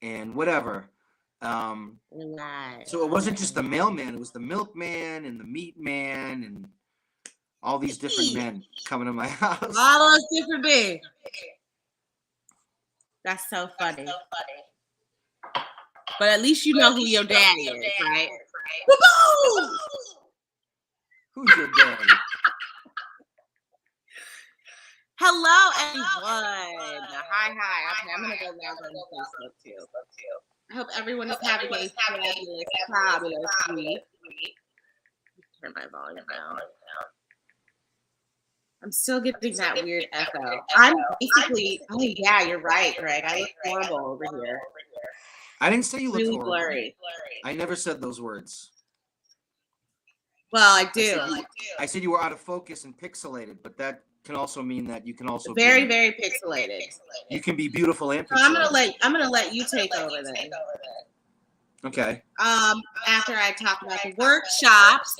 and whatever. So it wasn't just the mailman; it was the milkman and the meat man and all these different men coming to my house. All those different men. That's so funny. But at least you know who your daddy is, right? Woo-hoo! Who's your daddy? Hello, everyone. Hi. Okay, I'm gonna go now on Facebook too. I hope everyone is having a fabulous week. Turn my volume down. I'm still getting that weird echo. I'm basically. Oh yeah, you're right, Greg. I look horrible over here. I didn't say you look really horrible. Blurry. I never said those words. Well, I do. I said you were out of focus and pixelated, but that can also mean that you can also very pixelated. You can be beautiful and pixelated. So I'm gonna let you take over then. Okay. After I talk about the workshops,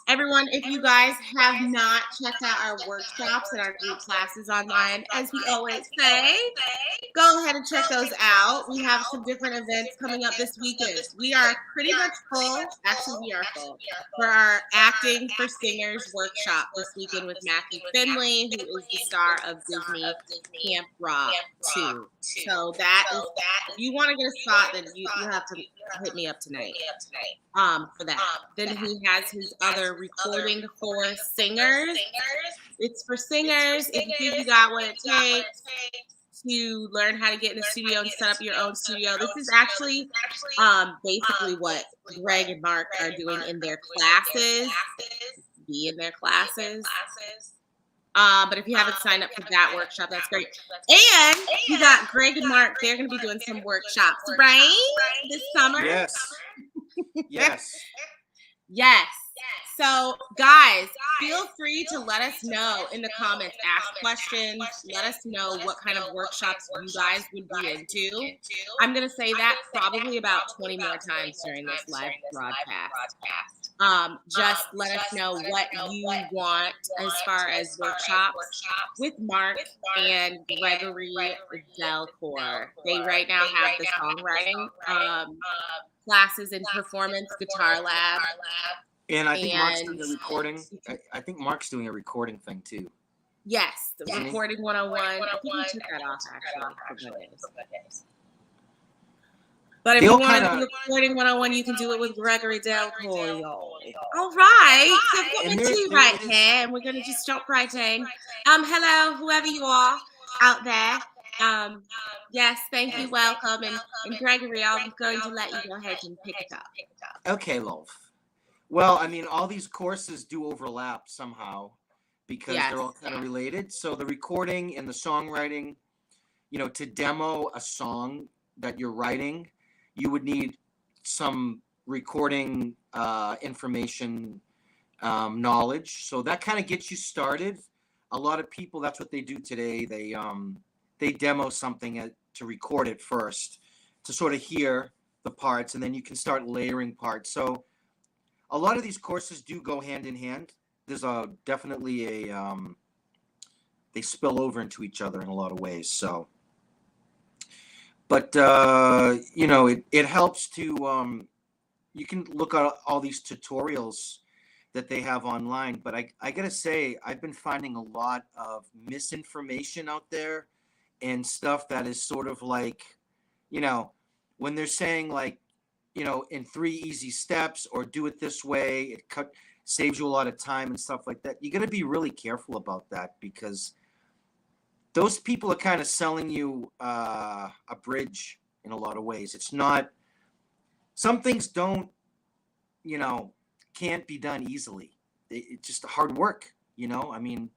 everyone, if you guys have not checked out our workshops and our group classes online, as we always say, go ahead and check those out. We have some different events coming up this weekend. We are pretty much full. Actually, we are full for our Acting for Singers workshop this weekend with Matthew Finley, who is the star of Disney Camp Rock 2. So that is, if you want to get a spot, then you have to hit me up tonight for that. Then he has his other recording for singers. It's for singers. If you think you got what it takes to learn how to get in the studio and set up your own studio. This is actually basically what Greg and Mark are doing in their classes. Be in their classes. But if you haven't signed up for that workshop, that's great. And you got Greg and Mark. They're going to be doing some workshops, right? This summer? Yes. So, guys, feel free to let us know in the comments. Ask questions. Let us know what kind of workshops you guys would be into. I'm going to say that probably about 20 more times during this live broadcast. Just let us know what you want as far as workshops with Mark and Gregory Delcourt. They right now have the songwriting classes in Performance Guitar Lab. And I think Mark's doing a recording. I think Mark's doing a recording thing too. Yes, the Recording 101. I think we took that off actually. But if you want to do Recording 101, you can do it with Gregory Delcourt. All right. So put me to right here, and we're going to just jump right in. Hello, whoever you are out there. Yes, thank you, welcome. And Gregory, I'm going to let you go ahead and pick it up. Okay, love. Well, I mean, all these courses do overlap somehow because they're all kind of related. So the recording and the songwriting, to demo a song that you're writing, you would need some recording information knowledge. So that kind of gets you started. A lot of people, that's what they do today. They demo something to record it first to sort of hear the parts, and then you can start layering parts. So a lot of these courses do go hand in hand. There's definitely they spill over into each other in a lot of ways. So, but it helps to you can look at all these tutorials that they have online. But I gotta say, I've been finding a lot of misinformation out there and stuff that is sort of like, when they're saying like, in 3 easy steps or do it this way, it saves you a lot of time and stuff like that. You got to be really careful about that because those people are kind of selling you a bridge in a lot of ways. It's not, some things don't, can't be done easily. It's just hard work, I mean,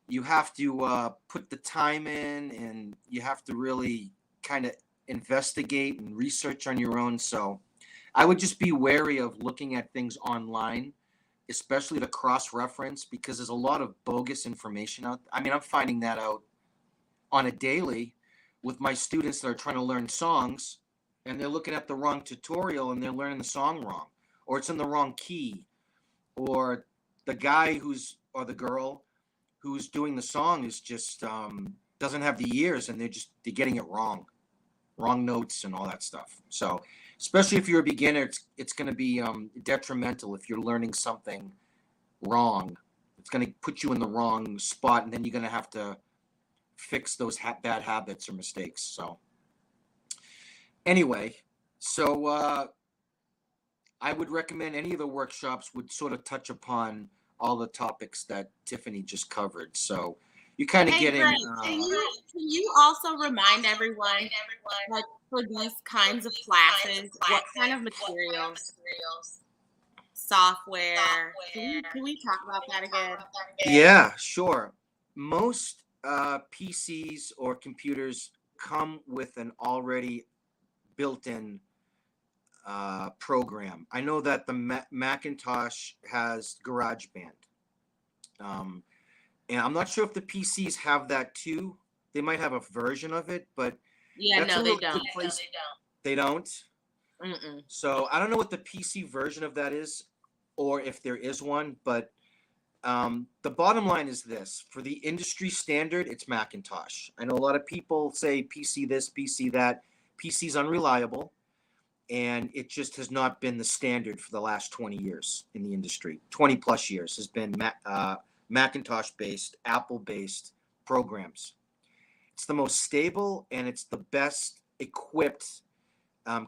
you have to put the time in and you have to really kind of investigate and research on your own. So I would just be wary of looking at things online, especially to cross-reference, because there's a lot of bogus information out. I mean, I'm finding that out on a daily with my students that are trying to learn songs, and they're looking at the wrong tutorial and they're learning the song wrong, or it's in the wrong key, or the guy or the girl who's doing the song is just doesn't have the ears and they're getting it wrong. wrong notes and all that stuff. So especially if you're a beginner, it's going to be detrimental if you're learning something wrong. It's going to put you in the wrong spot, and then you're going to have to fix those bad habits or mistakes. So anyway, so I would recommend any of the workshops would sort of touch upon all the topics that Tiffany just covered. So you're kind of getting. Greg, can you also remind everyone, like for these kinds of classes, what kind of materials, software? Can we talk about that again? Yeah, sure. Most PCs or computers come with an already built-in program. I know that the Macintosh has GarageBand. And I'm not sure if the PCs have that too. They might have a version of it, but yeah, no, they don't. They don't. Mm-mm. So I don't know what the PC version of that is, or if there is one. But the bottom line is this: for the industry standard, it's Macintosh. I know a lot of people say PC this, PC that. PC's unreliable, and it just has not been the standard for the last 20 years in the industry. 20 plus years has been Macintosh-based, Apple-based programs. It's the most stable, and it's the best equipped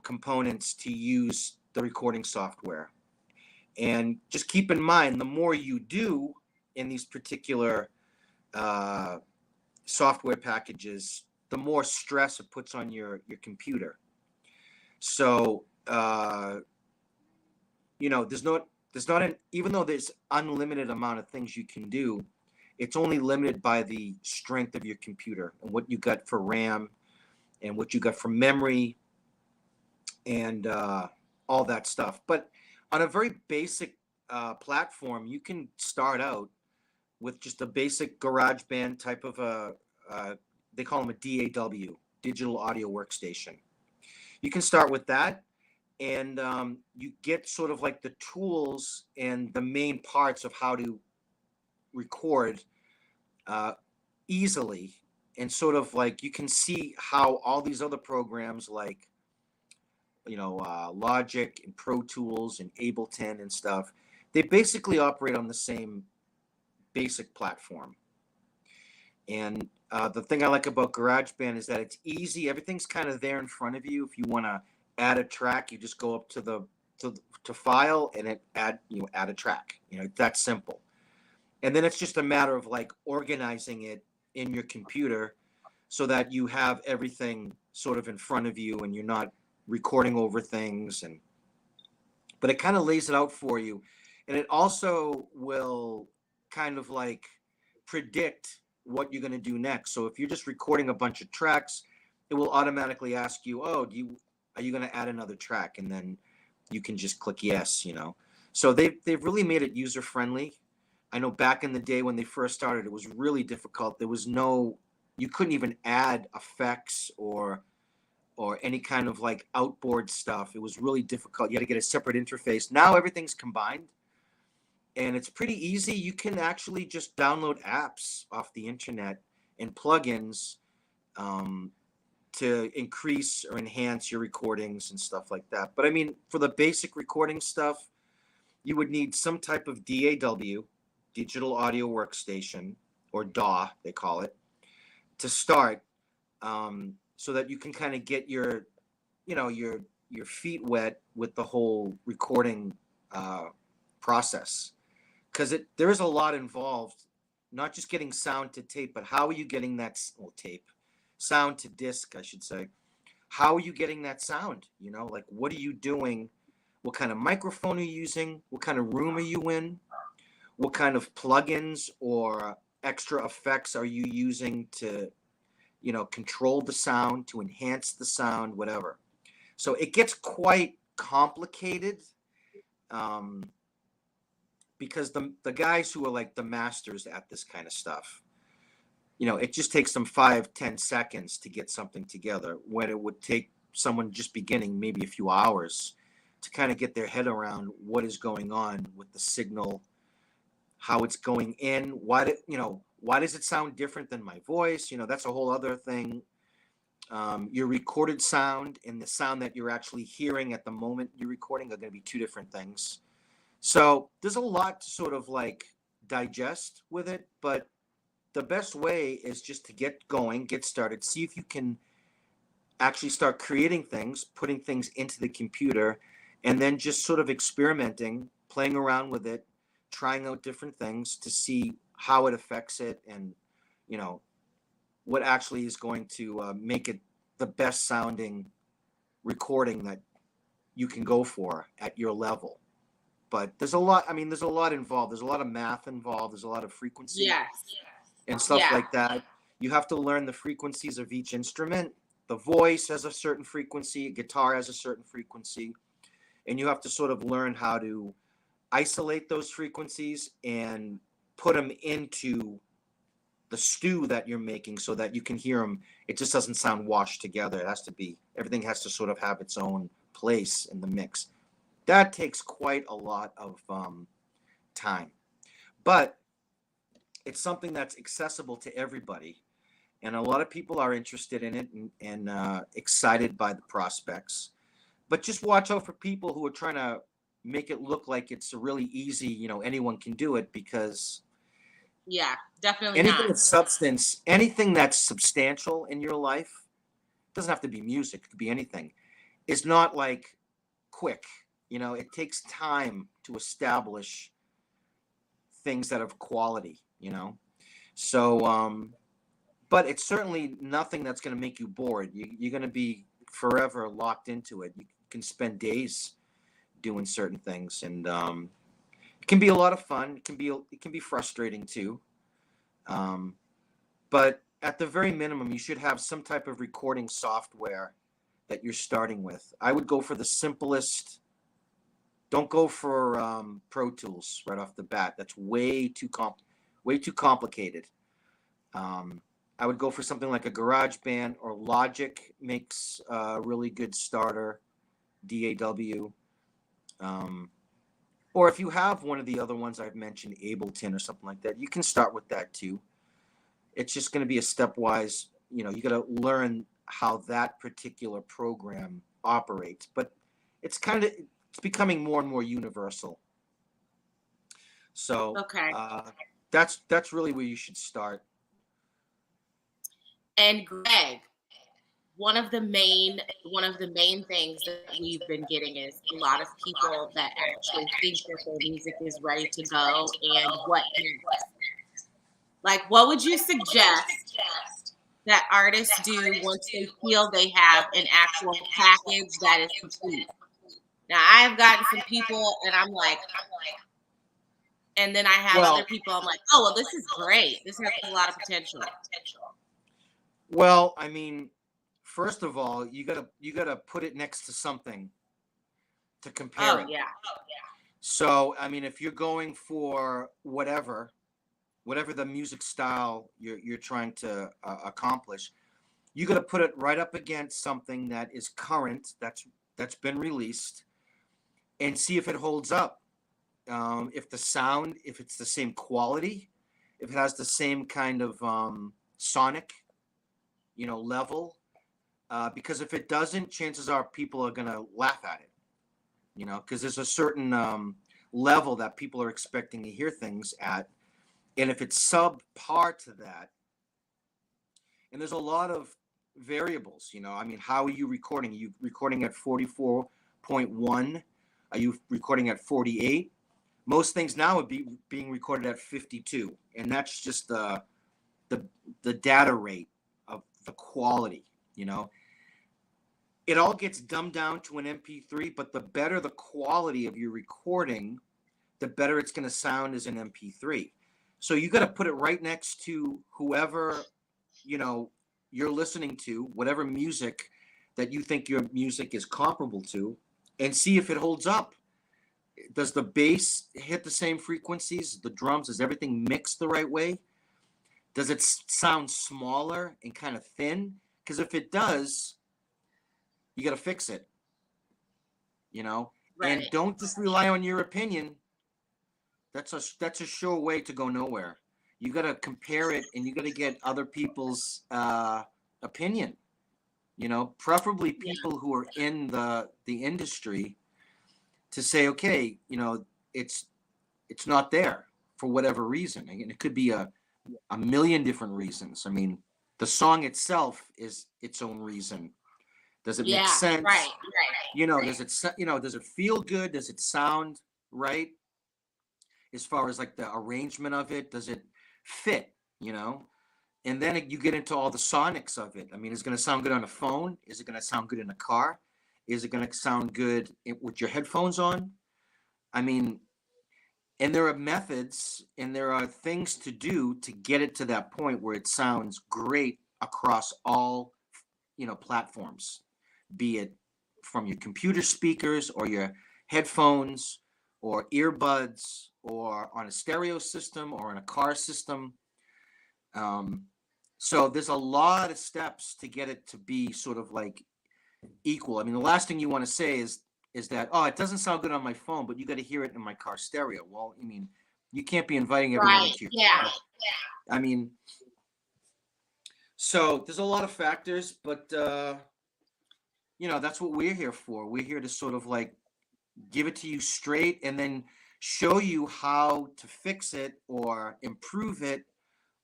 components to use the recording software. And just keep in mind, the more you do in these particular software packages, the more stress it puts on your computer. So, there's not even though there's unlimited amount of things you can do, it's only limited by the strength of your computer and what you got for RAM and what you got for memory and all that stuff. But on a very basic platform, you can start out with just a basic GarageBand type of they call them a DAW, digital audio workstation. You can start with that, and you get sort of like the tools and the main parts of how to record easily, and sort of like you can see how all these other programs like Logic and Pro Tools and Ableton and stuff, they basically operate on the same basic platform. And the thing I like about GarageBand is that it's easy. Everything's kind of there in front of you. If you want to add a track, you just go up to file and add a track. It's that simple. And then it's just a matter of like organizing it in your computer so that you have everything sort of in front of you and you're not recording over things. But it kind of lays it out for you. And it also will kind of like predict what you're going to do next. So if you're just recording a bunch of tracks, it will automatically ask you, are you going to add another track? And then you can just click yes, So they've really made it user friendly. I know back in the day when they first started, it was really difficult. You couldn't even add effects or any kind of like outboard stuff. It was really difficult. You had to get a separate interface. Now everything's combined. And it's pretty easy. You can actually just download apps off the internet and plugins to increase or enhance your recordings and stuff like that. But I mean, for the basic recording stuff, you would need some type of DAW, digital audio workstation, or DAW, they call it, to start, so that you can kind of get your feet wet with the whole recording process. Because there is a lot involved, not just getting sound to tape, but how are you getting that sound to disc, I should say. How are you getting that sound? Like what are you doing? What kind of microphone are you using? What kind of room are you in? What kind of plugins or extra effects are you using to, control the sound, to enhance the sound, whatever. So it gets quite complicated. Because the guys who are like the masters at this kind of stuff, it just takes them 5-10 seconds to get something together, when it would take someone just beginning maybe a few hours to kind of get their head around what is going on with the signal, how it's going in, why does it sound different than my voice? That's a whole other thing. Your recorded sound and the sound that you're actually hearing at the moment you're recording are going to be two different things. So there's a lot to sort of like digest with it, but the best way is just to get going, get started, see if you can actually start creating things, putting things into the computer, and then just sort of experimenting, playing around with it, trying out different things to see how it affects it, and you know what actually is going to make it the best sounding recording that you can go for at your level. But there's a lot. I mean, there's a lot involved. There's a lot of math involved. There's a lot of frequency Yes. and stuff Yeah. like that. You have to learn the frequencies of each instrument. The voice has a certain frequency, guitar has a certain frequency, and you have to sort of learn how to isolate those frequencies and put them into the stew that you're making so that you can hear them. It just doesn't sound washed together. It has to be, everything has to sort of have its own place in the mix. That takes quite a lot of time, but it's something that's accessible to everybody. And a lot of people are interested in it and excited by the prospects. But just watch out for people who are trying to make it look like it's a really easy, anyone can do it, because Yeah, definitely anything not. with substance, anything that's substantial in your life, doesn't have to be music, it could be anything, is not like quick. It takes time to establish things that have quality, So, but it's certainly nothing that's going to make you bored. You're going to be forever locked into it. You can spend days doing certain things, and it can be a lot of fun. It can be frustrating too. But at the very minimum, you should have some type of recording software that you're starting with. I would go for the simplest. Don't go for Pro Tools right off the bat. That's way too complicated. I would go for something like a GarageBand, or Logic makes a really good starter, DAW. Or if you have one of the other ones I've mentioned, Ableton or something like that, you can start with that too. It's just going to be a stepwise, you got to learn how that particular program operates. But it's becoming more and more universal. So Okay. That's really where you should start. And Greg, one of the main things that we've been getting is a lot of people that actually think that their music is ready to go, and what next? Like, what would you suggest that artists do once they feel they have an actual package that is complete? Now, I have gotten some people, and I'm like, and then I have other people, I'm like, oh, well, this is great. This has a lot of potential. Well, I mean, first of all, you gotta put it next to something to compare it. Yeah. So, I mean, if you're going for whatever the music style you're trying to accomplish, you got to put it right up against something that is current, that's been released, and see if it holds up. If it's the same quality, if it has the same kind of sonic, level. Because if it doesn't, chances are people are gonna laugh at it. Because there's a certain level that people are expecting to hear things at, and if it's subpar to that, and there's a lot of variables. I mean, how are you recording? Are you recording at 44.1? Are you recording at 48? Most things now would be being recorded at 52, and that's just the data rate of the quality. It all gets dumbed down to an MP3, but the better the quality of your recording, the better it's going to sound as an MP3. So you got to put it right next to whoever you're listening to, whatever music that you think your music is comparable to, and see if it holds up. Does the bass hit the same frequencies? The drums, is everything mixed the right way? Does it sound smaller and kind of thin? Because if it does, you got to fix it. Right. And don't just rely on your opinion. That's a sure way to go nowhere. You got to compare it, and you got to get other people's opinion. preferably people who are in the industry, to say, okay, it's not there for whatever reason. And it could be a million different reasons. I mean, the song itself is its own reason. Does it make sense? Right. Does it feel good? Does it sound right? As far as like the arrangement of it, does it fit? And then you get into all the sonics of it. I mean, is it going to sound good on a phone? Is it going to sound good in a car? Is it going to sound good with your headphones on? I mean, and there are methods and there are things to do to get it to that point where it sounds great across all, platforms, be it from your computer speakers or your headphones or earbuds or on a stereo system or in a car system. So there's a lot of steps to get it to be sort of like equal. I mean, the last thing you want to say is that, oh, it doesn't sound good on my phone, but you got to hear it in my car stereo. Well, I mean, you can't be inviting everyone into your car. I mean, so there's a lot of factors, but that's what we're here for. We're here to sort of like give it to you straight and then show you how to fix it or improve it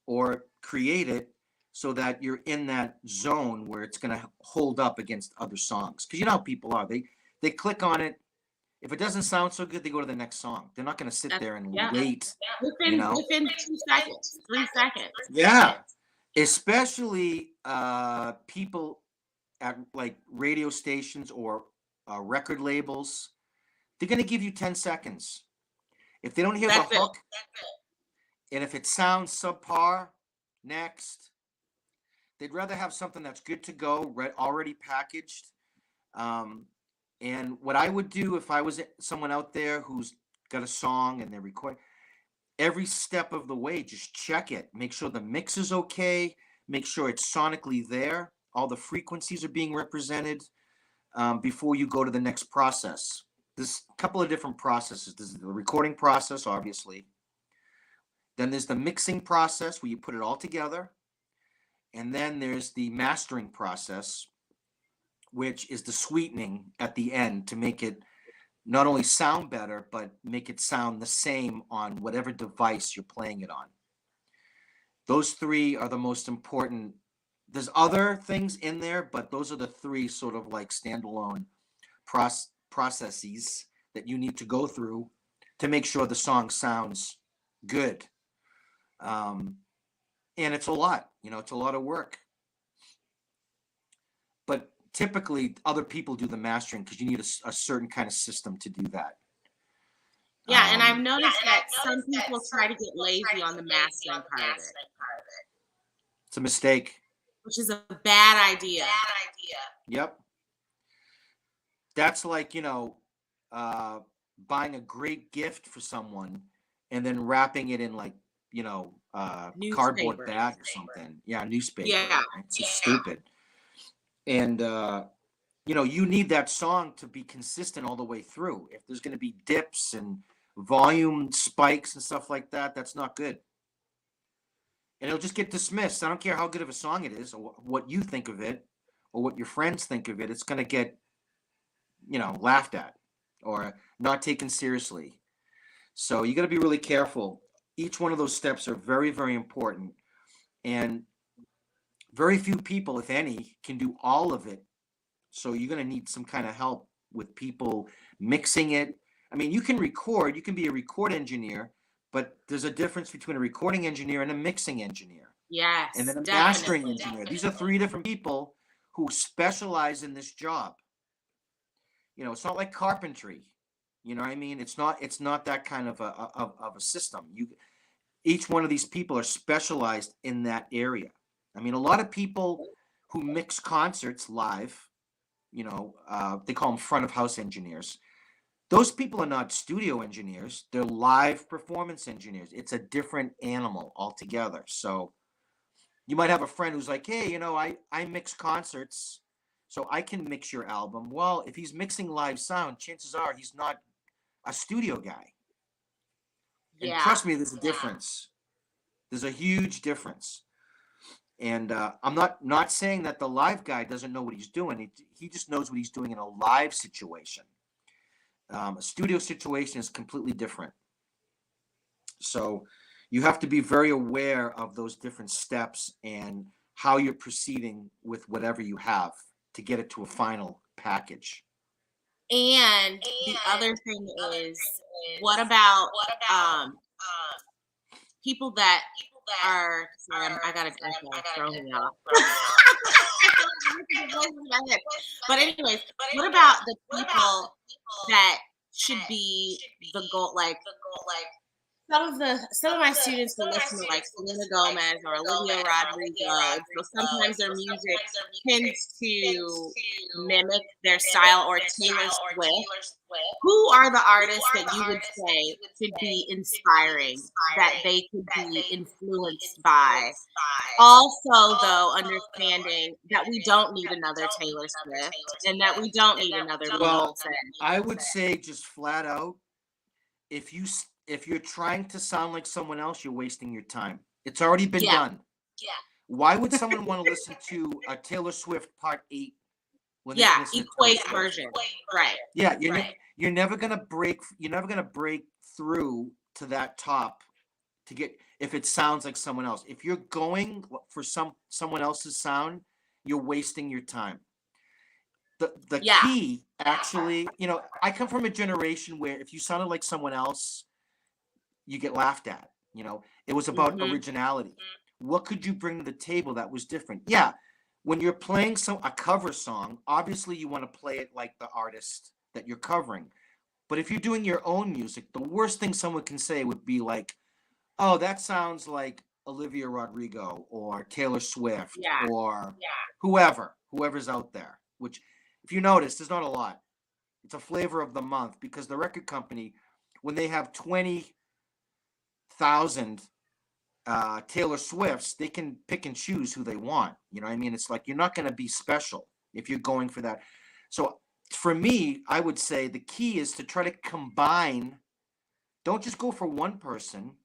or create it so that you're in that zone where it's going to hold up against other songs. Because you know how people are. They click on it. If it doesn't sound so good, they go to the next song. They're not going to sit there and wait. Within 2 seconds, 3 seconds. Yeah. Especially people at like radio stations or record labels. They're going to give you 10 seconds. If they don't hear the hook, and if it sounds subpar, next. They'd rather have something that's good to go, already packaged. And what I would do if I was someone out there who's got a song and they're recording, every step of the way, just check it. Make sure the mix is okay. Make sure it's sonically there. All the frequencies are being represented before you go to the next process. There's a couple of different processes. There's the recording process, obviously. Then there's the mixing process where you put it all together. And then there's the mastering process, which is the sweetening at the end to make it not only sound better, but make it sound the same on whatever device you're playing it on. Those three are the most important. There's other things in there, but those are the three sort of like standalone processes that you need to go through to make sure the song sounds good. And it's a lot, it's a lot of work. But typically other people do the mastering because you need a certain kind of system to do that. Yeah, and I've noticed that some people try to get lazy on the mastering part of it. It's a mistake. Which is a bad idea. Yep. That's like, buying a great gift for someone and then wrapping it in like, cardboard bag or something. Yeah, newspaper. Yeah. It's just stupid. And, you need that song to be consistent all the way through. If there's going to be dips and volume spikes and stuff like that, that's not good. And it'll just get dismissed. I don't care how good of a song it is or what you think of it or what your friends think of it. It's going to get, laughed at or not taken seriously. So you got to be really careful. Each one of those steps are very, very important. And very few people, if any, can do all of it. So you're going to need some kind of help with people mixing it. I mean, you can record, you can be a record engineer, but there's a difference between a recording engineer and a mixing engineer. Yes. And then a mastering engineer. These are three different people who specialize in this job. It's not like carpentry. You know what I mean? It's not that kind of a system. Each one of these people are specialized in that area. I mean, a lot of people who mix concerts live, they call them front of house engineers. Those people are not studio engineers. They're live performance engineers. It's a different animal altogether. So you might have a friend who's like, hey, I mix concerts, so I can mix your album. Well, if he's mixing live sound, chances are he's not a studio guy. And trust me, there's a difference. There's a huge difference. And I'm not saying that the live guy doesn't know what he's doing. He just knows what he's doing in a live situation. A studio situation is completely different. So you have to be very aware of those different steps and how you're proceeding with whatever you have to get it to a final package. And the other thing is, what about people that are, sorry, I got a drink that throw me off. But anyways, what about the people that should be the goal? Like some of my students will listen to like Selena Gomez or Olivia Rodrigo, and so sometimes their music tends to mimic their style, or Taylor Swift. Who are the artists that you would say could be inspiring, that they could be influenced by? Also, though, understanding that we don't need another Taylor Swift and that we don't need another Well, Beyonce. I would say just flat out, if you're trying to sound like someone else, you're wasting your time. It's already been done. Why would someone want to listen to a Taylor Swift Part 8 when they can listen to Taylor equate Swift? version, right? Yeah, you're never gonna break through to that top to get if it sounds like someone else. If you're going for someone else's sound, you're wasting your time. The key, actually, I come from a generation where if you sounded like someone else, you get laughed at. It was about originality. What could you bring to the table that was different? Yeah, when you're playing a cover song, obviously you want to play it like the artist that you're covering. But if you're doing your own music, the worst thing someone can say would be like, "Oh, that sounds like Olivia Rodrigo or Taylor Swift or whoever's out there." Which, if you notice, there's not a lot. It's a flavor of the month because the record company, when they have 20,000 Taylor Swifts, they can pick and choose who they want. You know what I mean? It's like you're not going to be special if you're going for that. So for me, I would say the key is to try to combine. Don't just go for one person.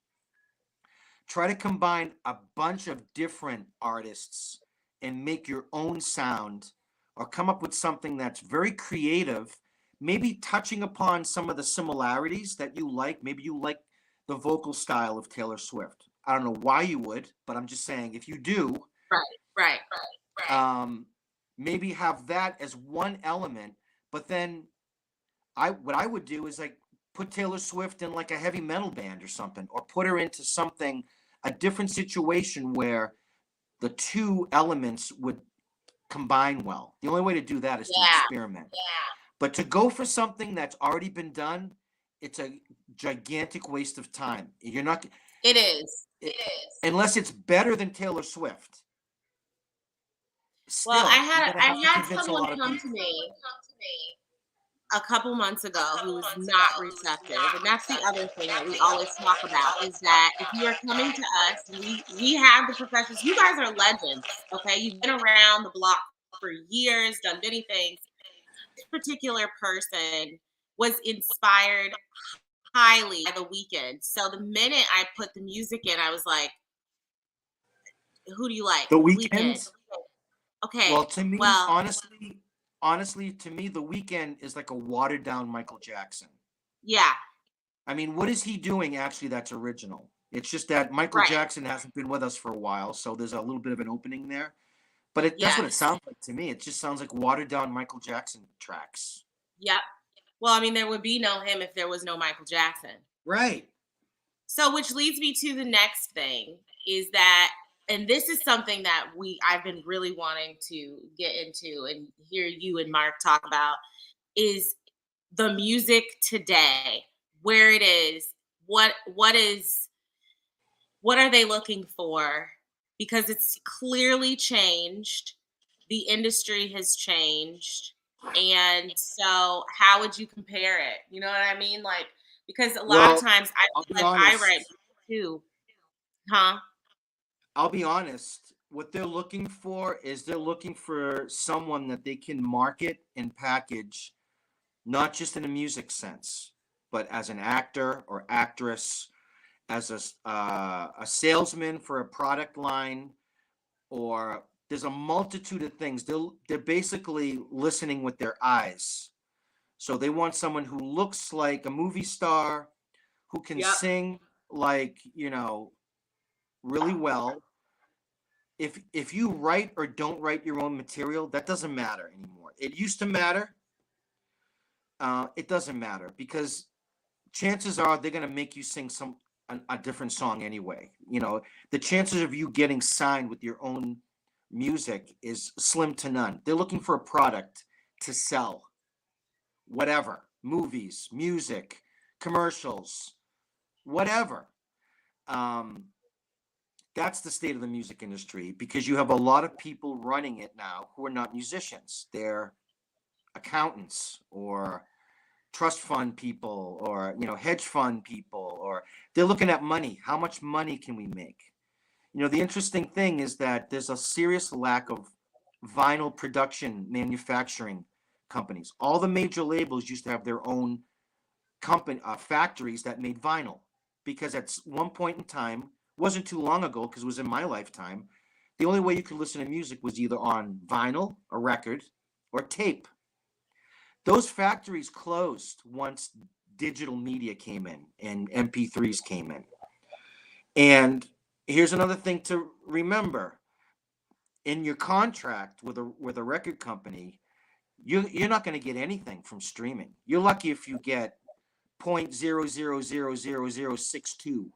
Try to combine a bunch of different artists and make your own sound, or come up with something that's very creative, maybe touching upon some of the similarities that you like. Maybe you like the vocal style of Taylor Swift. I don't know why you would, but I'm just saying if you do, right. Maybe have that as one element. But then what I would do is like put Taylor Swift in like a heavy metal band or something, or put her into a different situation where the two elements would combine well. The only way to do that is to experiment. But to go for something that's already been done, it's a gigantic waste of time. You're not. It is. Unless it's better than Taylor Swift. Still, well, I had someone come to me a couple months ago who was not receptive, and that's the other thing that we always talk about, is that if you are coming to us, we have the professionals. You guys are legends, okay? You've been around the block for years, done many things. This particular person was inspired highly by The Weeknd. So the minute I put the music in, I was like, who do you like? The Weeknd? Okay. Well, to me, honestly, to me, The Weeknd is like a watered down Michael Jackson. Yeah. I mean, what is he doing actually that's original? It's just that Michael Jackson hasn't been with us for a while, so there's a little bit of an opening there. But that's what it sounds like to me. It just sounds like watered down Michael Jackson tracks. Yep. Well, I mean, there would be no him if there was no Michael Jackson. Right. So, which leads me to the next thing, is that, and this is something that I've been really wanting to get into and hear you and Mark talk about, is the music today, where it is, what are they looking for? Because it's clearly changed. The industry has changed. And so how would you compare it? You know what I mean? Like, because a lot of times I write too. Huh? I'll be honest. What they're looking for is they're looking for someone that they can market and package, not just in a music sense, but as an actor or actress, as a salesman for a product line, or there's a multitude of things. They're basically listening with their eyes. So they want someone who looks like a movie star, who can sing like, really well. If you write or don't write your own material, that doesn't matter anymore. It used to matter. It doesn't matter because chances are they're going to make you sing a different song anyway. The chances of you getting signed with your own music is slim to none. They're looking for a product to sell, whatever, movies, music, commercials, whatever. Um, that's the state of the music industry because you have a lot of people running it now who are not musicians. They're accountants or trust fund people or hedge fund people, or they're looking at money. How much money can we make? The interesting thing is that there's a serious lack of vinyl production manufacturing companies. All the major labels used to have their own company factories that made vinyl because at one point in time, wasn't too long ago because it was in my lifetime, the only way you could listen to music was either on vinyl, a record, or tape. Those factories closed once digital media came in and MP3s came in. And here's another thing to remember. In your contract with a record company, you're not going to get anything from streaming. You're lucky if you get 0.000062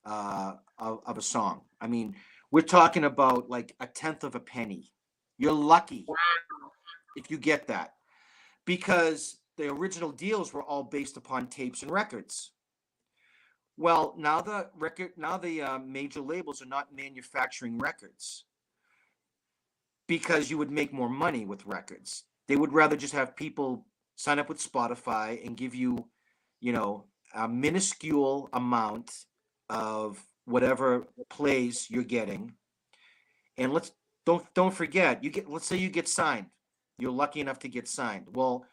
of a song. I mean, we're talking about like a tenth of a penny. You're lucky if you get that, because the original deals were all based upon tapes and records. Well, now the major labels are not manufacturing records because you would make more money with records. They would rather just have people sign up with Spotify and give you, a minuscule amount of whatever plays you're getting. And don't forget, let's say you get signed. You're lucky enough to get signed. Well,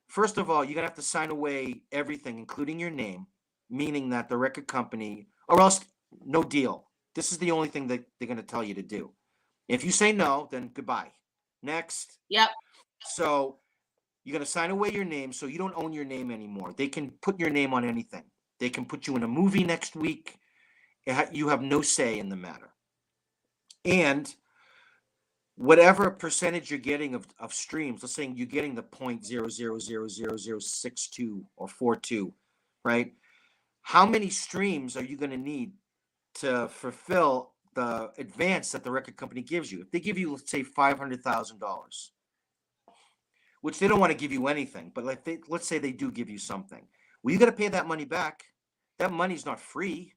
first of all, you're gonna have to sign away everything, including your name, meaning that the record company, or else no deal. This is the only thing that they're gonna tell you to do. If you say no, then goodbye. Next. Yep. So you're gonna sign away your name, so you don't own your name anymore. They can put your name on anything. They can put you in a movie next week. You have no say in the matter. And whatever percentage you're getting of streams, let's say you're getting the 0.00000062 or 42, right? How many streams are you going to need to fulfill the advance that the record company gives you? If they give you, let's say, $500,000, which they don't want to give you anything, but let's say they do give you something. Well, you got to pay that money back. That money's not free.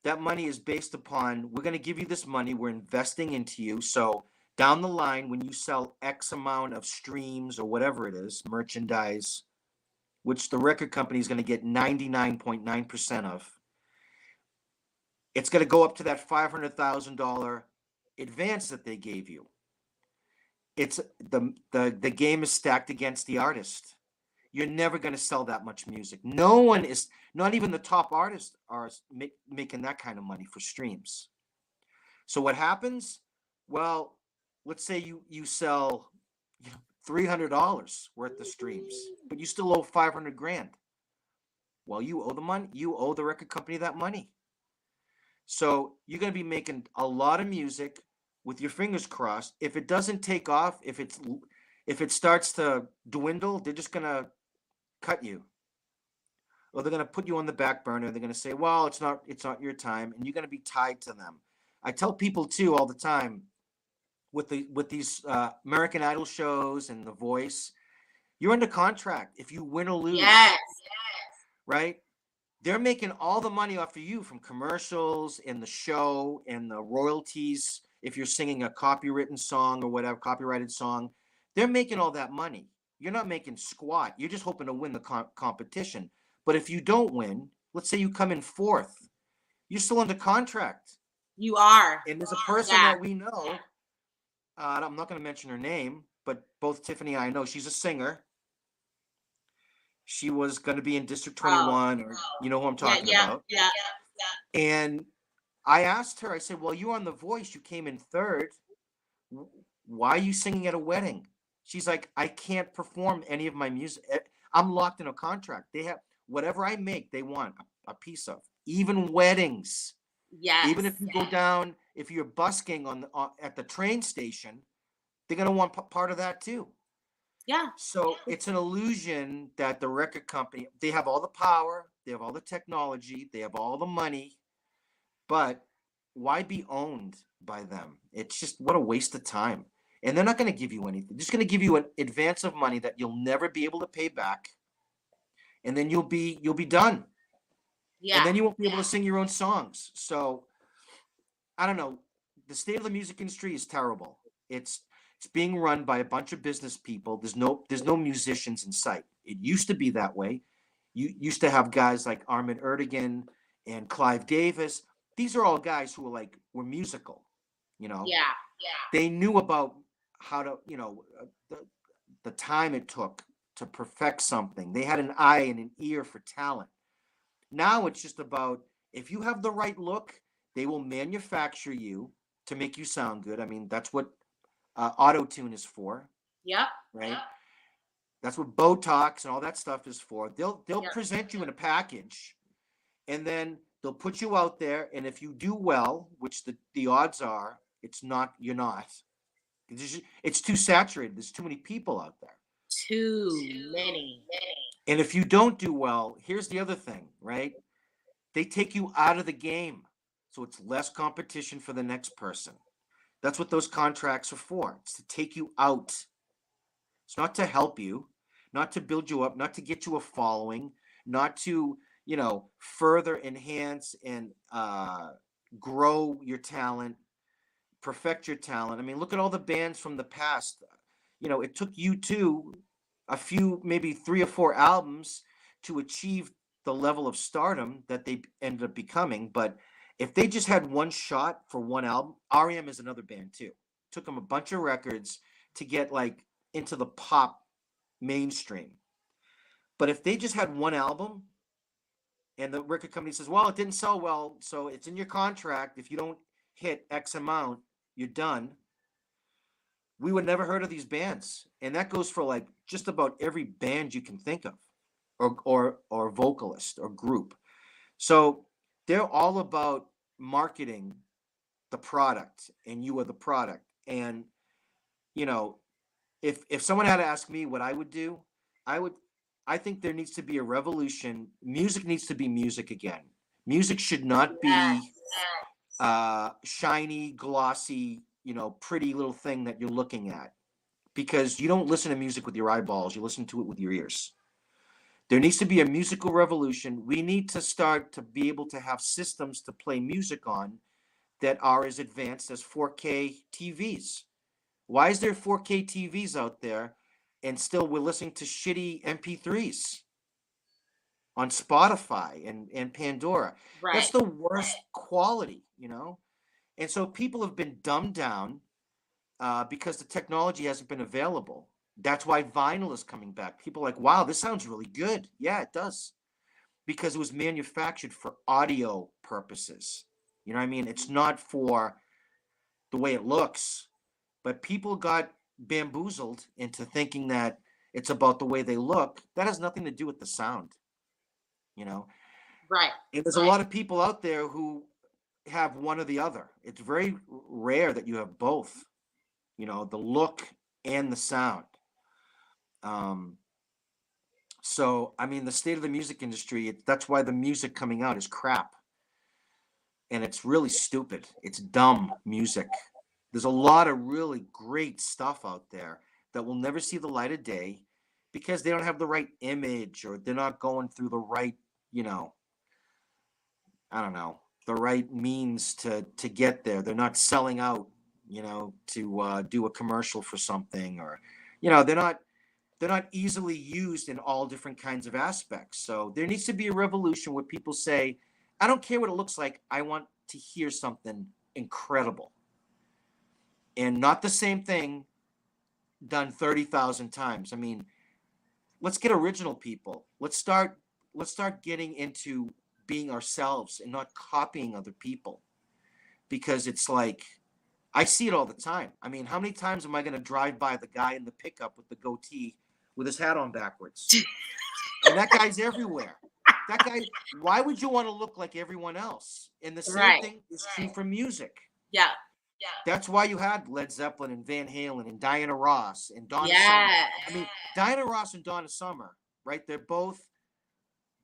That money is based upon, we're going to give you this money, we're investing into you. So down the line, when you sell X amount of streams or whatever it is, merchandise, which the record company is going to get 99.9% of, it's going to go up to that $500,000 advance that they gave you. It's the game is stacked against the artist. You're never going to sell that much music. No one is, not even the top artists are making that kind of money for streams. So what happens? Well, let's say you sell $300 worth of streams, but you still owe 500 grand. Well, you owe the money. You owe the record company that money. So you're going to be making a lot of music with your fingers crossed. If it doesn't take off, if it starts to dwindle, they're just going to cut you, or they're going to put you on the back burner. They're going to say, well, it's not your time, and you're going to be tied to them. I tell people too all the time with these American Idol shows and The Voice, you're under contract. If you win or lose, yes, right? They're making all the money off of you from commercials and the show and the royalties. If you're singing a copywritten song or whatever, copyrighted song, they're making all that money. You're not making squat. You're just hoping to win the competition. But if you don't win, let's say you come in fourth, you're still under contract. You are. And there's a person that we know, I'm not going to mention her name, but both Tiffany and I know she's a singer. She was going to be in District 21, or you know who I'm talking about. Yeah. And I asked her, I said, well, you on The Voice, you came in third. Why are you singing at a wedding? She's like, I can't perform any of my music. I'm locked in a contract. They have whatever I make, they want a piece of. Even weddings. Even if Yes. you go down, if you're busking at the train station, they're gonna want part of that too. Yeah. So it's an illusion that the record company, they have all the power, they have all the technology, they have all the money, but why be owned by them? It's just what a waste of time. And they're not going to give you anything. They're just going to give you an advance of money that you'll never be able to pay back, and then you'll be done. And Yeah. then you won't be able to sing your own songs. So I don't know. The state of the music industry is terrible. It's being run by a bunch of business people. There's no musicians in sight. It used to be that way. You used to have guys like Armin Erdogan and Clive Davis. These are all guys who were musical. You know, Yeah. they knew about how to, the time it took to perfect something. They had an eye and an ear for talent. Now it's just about, if you have the right look, they will manufacture you to make you sound good. I mean, that's what auto tune is for, Yep. right? Yep. That's what Botox and all that stuff is for. They'll Yep. present you in a package, and then they'll put you out there. And if you do well, which the odds are, you're not. It's too saturated. There's too many people out there. Too many. And if you don't do well, here's the other thing, right? They take you out of the game. So it's less competition for the next person. That's what those contracts are for. It's to take you out. It's not to help you, not to build you up, not to get you a following, not to, further enhance and grow your talent, perfect your talent. I mean, look at all the bands from the past. It took U2 a few, maybe 3 or 4 albums to achieve the level of stardom that they ended up becoming. But if they just had one shot for one album, REM is another band too. Took them a bunch of records to get into the pop mainstream. But if they just had one album and the record company says, well, it didn't sell well, so it's in your contract. If you don't hit X amount, you're done. We would never heard of these bands. And that goes for just about every band you can think of, or vocalist or group. So they're all about marketing the product, and you are the product. And if someone had to ask me what I would do, I think there needs to be a revolution. Music needs to be music again. Music should not be shiny, glossy, pretty little thing that you're looking at, because you don't listen to music with your eyeballs, you listen to it with your ears. There needs to be a musical revolution. We need to start to be able to have systems to play music on that are as advanced as 4K TVs. Why is there 4K TVs out there and still we're listening to shitty MP3s on Spotify and Pandora? Right. That's the worst quality, And so people have been dumbed down because the technology hasn't been available. That's why vinyl is coming back. People are like, wow, this sounds really good. Yeah, it does. Because it was manufactured for audio purposes. You know what I mean? It's not for the way it looks. But people got bamboozled into thinking that it's about the way they look. That has nothing to do with the sound, Right. And there's a lot of people out there who have one or the other. It's very rare that you have both, the look and the sound. So, I mean, the state of the music industry, that's why the music coming out is crap. And it's really stupid. It's dumb music. There's a lot of really great stuff out there that will never see the light of day because they don't have the right image, or they're not going through the right, I don't know, the right means to get there. They're not selling out, to do a commercial for something, or, they're not easily used in all different kinds of aspects. So there needs to be a revolution where people say, I don't care what it looks like. I want to hear something incredible. And not the same thing done 30,000 times. I mean, let's get original people. Let's start getting into being ourselves and not copying other people. because it's like, I see it all the time. I mean, how many times am I going to drive by the guy in the pickup with the goatee with his hat on backwards? And that guy's everywhere. That guy, why would you want to look like everyone else? And the same thing is true for music. Yeah. That's why you had Led Zeppelin and Van Halen and Diana Ross and Donna Summer. I mean, Diana Ross and Donna Summer, right? They're both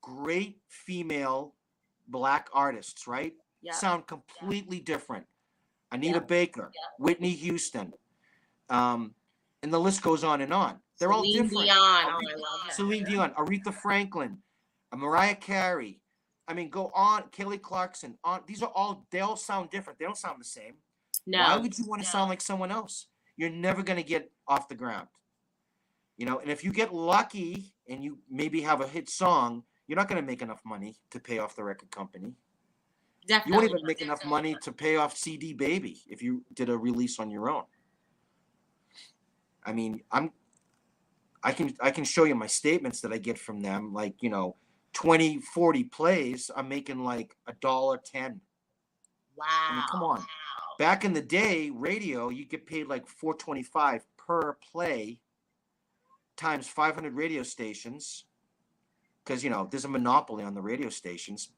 great female black artists, right? Yeah. Sound completely different. Anita Baker, Whitney Houston, and the list goes on and on. They're all different. Dion. I love her. Celine Dion, Aretha Franklin, Mariah Carey. I mean, go on. Kelly Clarkson. On. These are all. They all sound different. They don't sound the same. No. Why would you want to sound like someone else? You're never going to get off the ground. You know, and if you get lucky and you maybe have a hit song, you're not going to make enough money to pay off the record company. Definitely. You won't even make enough money to pay off CD Baby if you did a release on your own. I mean, I can show you my statements that I get from them, like, 20, 40 plays, I'm making like $1.10. Wow. I mean, come on. Back in the day, radio, you get paid like $4.25 per play times 500 radio stations, because there's a monopoly on the radio stations.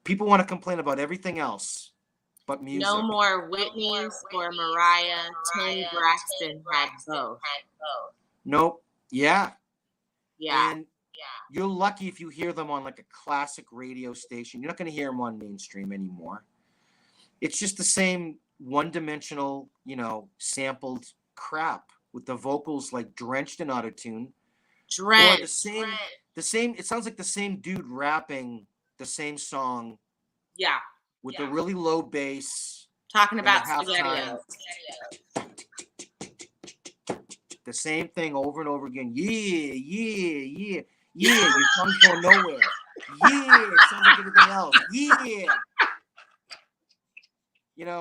People want to complain about everything else but music. No more Whitney's or Mariah. Tim Braxton had both. Nope. Yeah. And you're lucky if you hear them on like a classic radio station. You're not going to hear them on mainstream anymore. It's just the same one-dimensional, sampled crap with the vocals like drenched in autotune. Or the same. It sounds like the same dude rapping the same song. Yeah. With a really low bass. Talking about SpaghettiOs. The same thing over and over again. Yeah. Your song's going nowhere. Yeah, it sounds like everything else. Yeah.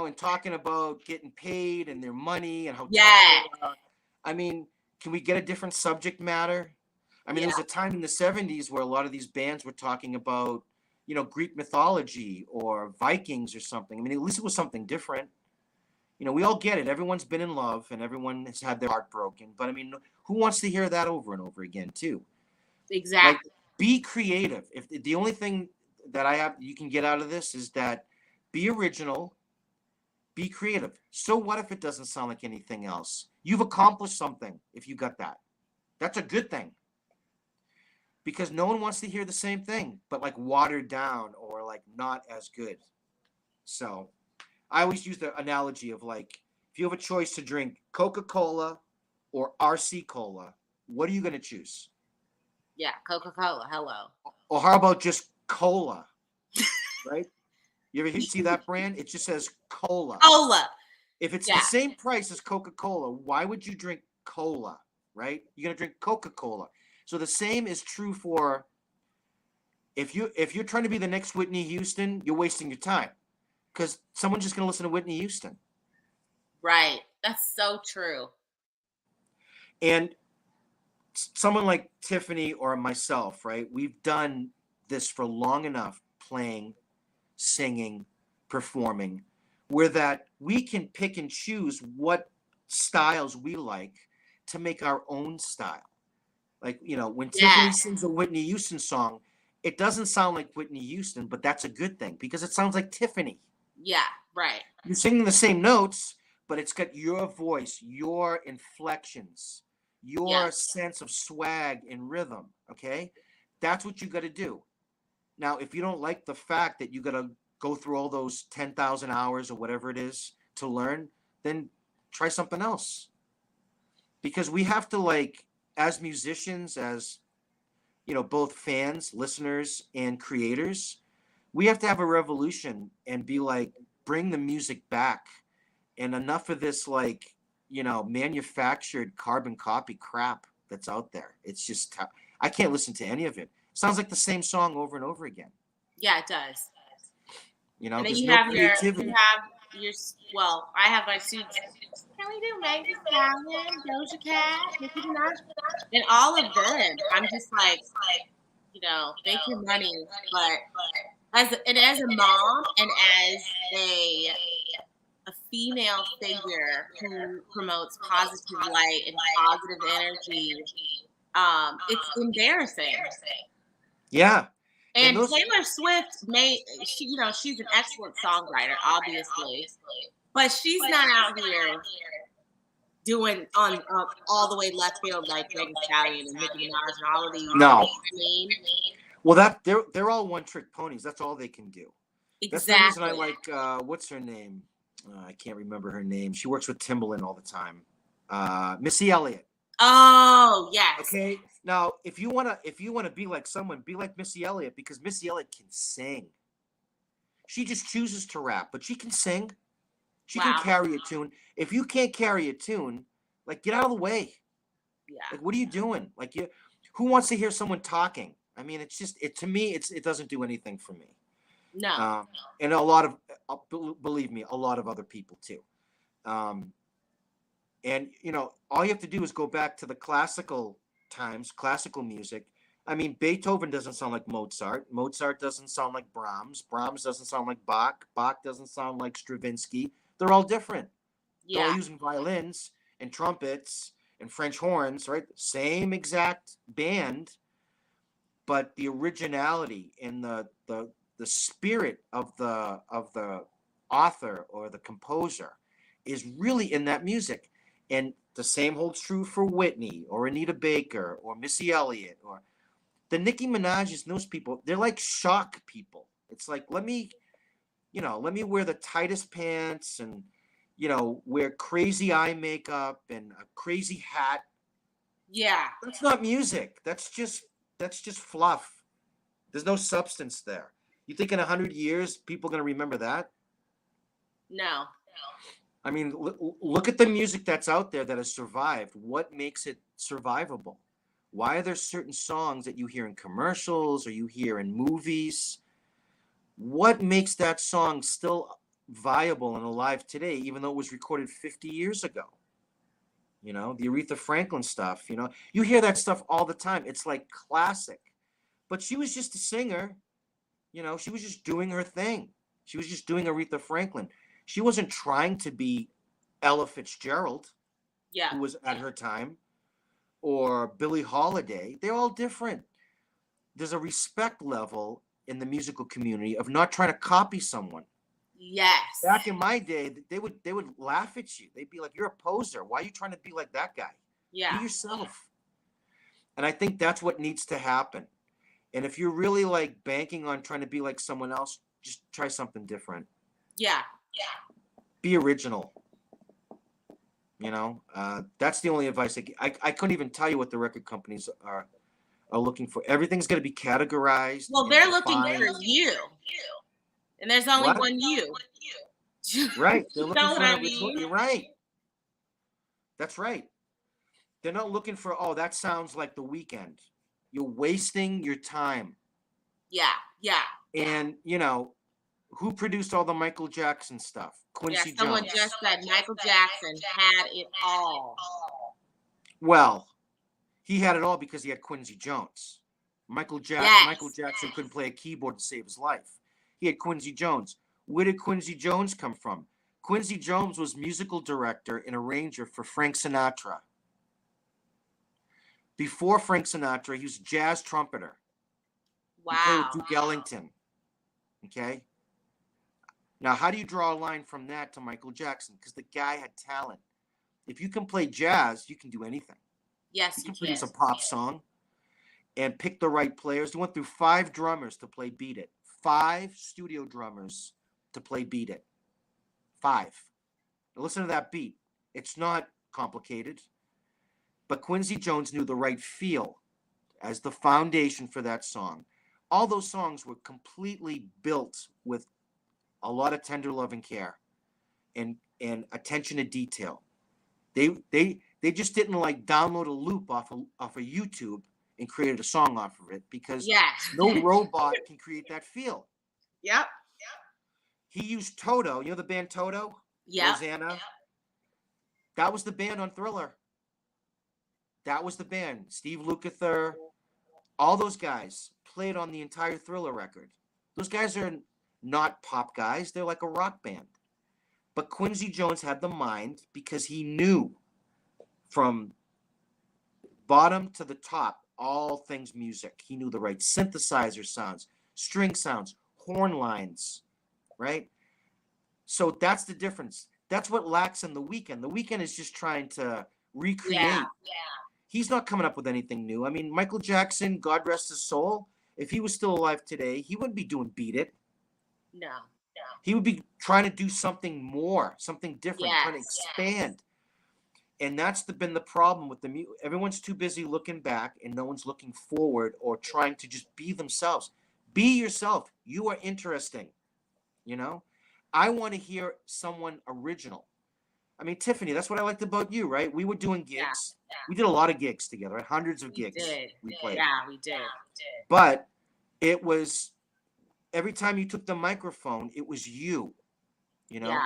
And talking about getting paid and their money and how tough they are. I mean, can we get a different subject matter? I mean, there was a time in the 70s where a lot of these bands were talking about, Greek mythology or Vikings or something. I mean, at least it was something different. We all get it. Everyone's been in love and everyone has had their heart broken. But I mean, who wants to hear that over and over again too? Exactly. Like, be creative. If the only thing that you can get out of this is that be original, be creative. So what if it doesn't sound like anything else? You've accomplished something if you got that. That's a good thing. Because no one wants to hear the same thing, but like watered down or like not as good. So I always use the analogy of like, if you have a choice to drink Coca-Cola or RC Cola, what are you going to choose? Yeah, Coca-Cola. Hello. Or how about just cola? Right? You ever see that brand? It just says cola. Cola. If it's the same price as Coca-Cola, why would you drink cola? Right? You're going to drink Coca-Cola. So the same is true for if you're trying to be the next Whitney Houston, you're wasting your time because someone's just going to listen to Whitney Houston. Right. That's so true. And someone like Tiffany or myself, right? We've done this for long enough, playing, singing, performing, where that we can pick and choose what styles we like to make our own style. Like, when Tiffany sings a Whitney Houston song, it doesn't sound like Whitney Houston, but that's a good thing because it sounds like Tiffany. Yeah, right. You're singing the same notes, but it's got your voice, your inflections, your sense of swag and rhythm, okay? That's what you got to do. Now, if you don't like the fact that you got to go through all those 10,000 hours or whatever it is to learn, then try something else. Because we have to, like, as musicians, as both fans, listeners, and creators, we have to have a revolution and be like, bring the music back, and enough of this like manufactured carbon copy crap that's out there. It's just I can't listen to any of it. Sounds like the same song over and over again. Yeah, it does. And then there's you no have creativity. I have my suits. Can we do Meg Thee Stallion, Doja Cat, Nicki Minaj, and all of them? I'm just like, make your money, but as a mom and as a female figure who promotes positive light and positive energy, it's embarrassing. Yeah. And Taylor Swift she's an excellent songwriter, obviously, but she's not out here doing on all the way left field like Megan Thee Stallion and Nicki Minaj and all of these. No. I mean, well, they're all one trick ponies. That's all they can do. Exactly. That's the reason I like what's her name? I can't remember her name. She works with Timbaland all the time. Missy Elliott. Oh yes. Okay. Now, if you wanna be like someone, be like Missy Elliott, because Missy Elliott can sing. She just chooses to rap, but she can sing. She can carry a tune. If you can't carry a tune, like, get out of the way. Yeah. Like, what are you doing? Like, who wants to hear someone talking? I mean, it's just to me, it doesn't do anything for me. No. And a lot of believe me, a lot of other people too. And all you have to do is go back to the classical times, classical music. I mean, Beethoven doesn't sound like Mozart. Mozart doesn't sound like Brahms. Brahms doesn't sound like Bach. Bach doesn't sound like Stravinsky. They're all different. They're all using violins and trumpets and French horns, right? Same exact band, but the originality and the spirit of the author or the composer is really in that music. And the same holds true for Whitney or Anita Baker or Missy Elliott or the Nicki Minaj's and those people. They're like shock people. It's like, let me wear the tightest pants and, wear crazy eye makeup and a crazy hat. Yeah. That's not music. That's just fluff. There's no substance there. You think in 100 years, people are going to remember that? No. I mean, look at the music that's out there that has survived. What makes it survivable? Why are there certain songs that you hear in commercials or you hear in movies? What makes that song still viable and alive today, even though it was recorded 50 years ago? The Aretha Franklin stuff, you hear that stuff all the time. It's like classic. But she was just a singer. She was just doing her thing. She was just doing Aretha Franklin. She wasn't trying to be Ella Fitzgerald, who was at her time, or Billie Holiday. They're all different. There's a respect level in the musical community of not trying to copy someone. Yes. Back in my day, they would laugh at you. They'd be like, "You're a poser. Why are you trying to be like that guy? Yeah. Be yourself." And I think that's what needs to happen. And if you're really like banking on trying to be like someone else, just try something different. Yeah. Be original. That's the only advice I couldn't even tell you what the record companies are looking for. Everything's going to be categorized. Well, they're looking for you. And there's only one you. Right. They're looking for an original. You're right. That's right. They're not looking for, that sounds like The Weeknd. You're wasting your time. Yeah. And, who produced all the Michael Jackson stuff? Quincy Jones. Someone just said Michael Jackson had it all. Well, he had it all because he had Quincy Jones. Michael Jackson couldn't play a keyboard to save his life. He had Quincy Jones. Where did Quincy Jones come from? Quincy Jones was musical director and arranger for Frank Sinatra. Before Frank Sinatra, he was a jazz trumpeter. Wow. He played with Duke Ellington. Okay? Now, how do you draw a line from that to Michael Jackson? Because the guy had talent. If you can play jazz, you can do anything. Yes, you can produce a pop song and pick the right players. They went through 5 drummers to play Beat It. 5 studio drummers to play Beat It. 5. Now listen to that beat. It's not complicated. But Quincy Jones knew the right feel as the foundation for that song. All those songs were completely built with a lot of tender love and care and attention to detail. They just didn't like download a loop off of YouTube and created a song off of it, because no robot can create that feel. Yep. He used Toto. You know the band Toto? Yeah. Rosanna. That was the band on Thriller. That was the band. Steve Lukather, all those guys played on the entire Thriller record. Those guys are not pop guys. They're like a rock band. But Quincy Jones had the mind because he knew from bottom to the top all things music. He knew the right synthesizer sounds, string sounds, horn lines, right? So that's the difference. That's what lacks in The Weeknd. The Weeknd is just trying to recreate. Yeah. He's not coming up with anything new. I mean, Michael Jackson, God rest his soul, if he was still alive today, he wouldn't be doing Beat It. No. He would be trying to do something more, something different, trying to expand. And that's been the problem with the music. Everyone's too busy looking back and no one's looking forward or trying to just be themselves. Be yourself. You are interesting. You know, I want to hear someone original. I mean, Tiffany, that's what I liked about you, right? We were doing gigs. Yeah. We did a lot of gigs together, right? Hundreds of gigs. We played. Yeah, we did. But it was every time you took the microphone, it was you, you know? Yeah.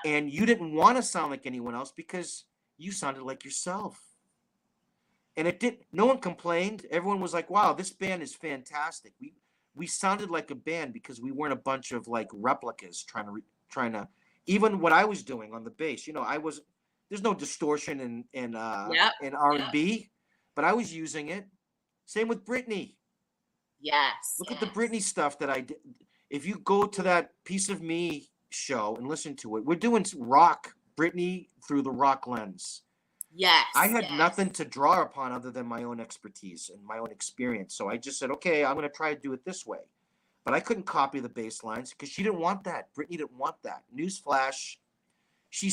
And you didn't want to sound like anyone else because you sounded like yourself. And it did. No one complained. Everyone was like, wow, this band is fantastic. We sounded like a band because we weren't a bunch of like replicas trying to even what I was doing on the bass, you know, there's no distortion in R&B, but I was using it. Same with Britney. Yes. Look at the Britney stuff that I did. If you go to that Piece of Me show and listen to it, we're doing rock, Britney through the rock lens. Yes. I had nothing to draw upon other than my own expertise and my own experience. So I just said, okay, I'm going to try to do it this way. But I couldn't copy the bass lines because she didn't want that. Britney didn't want that. Newsflash, she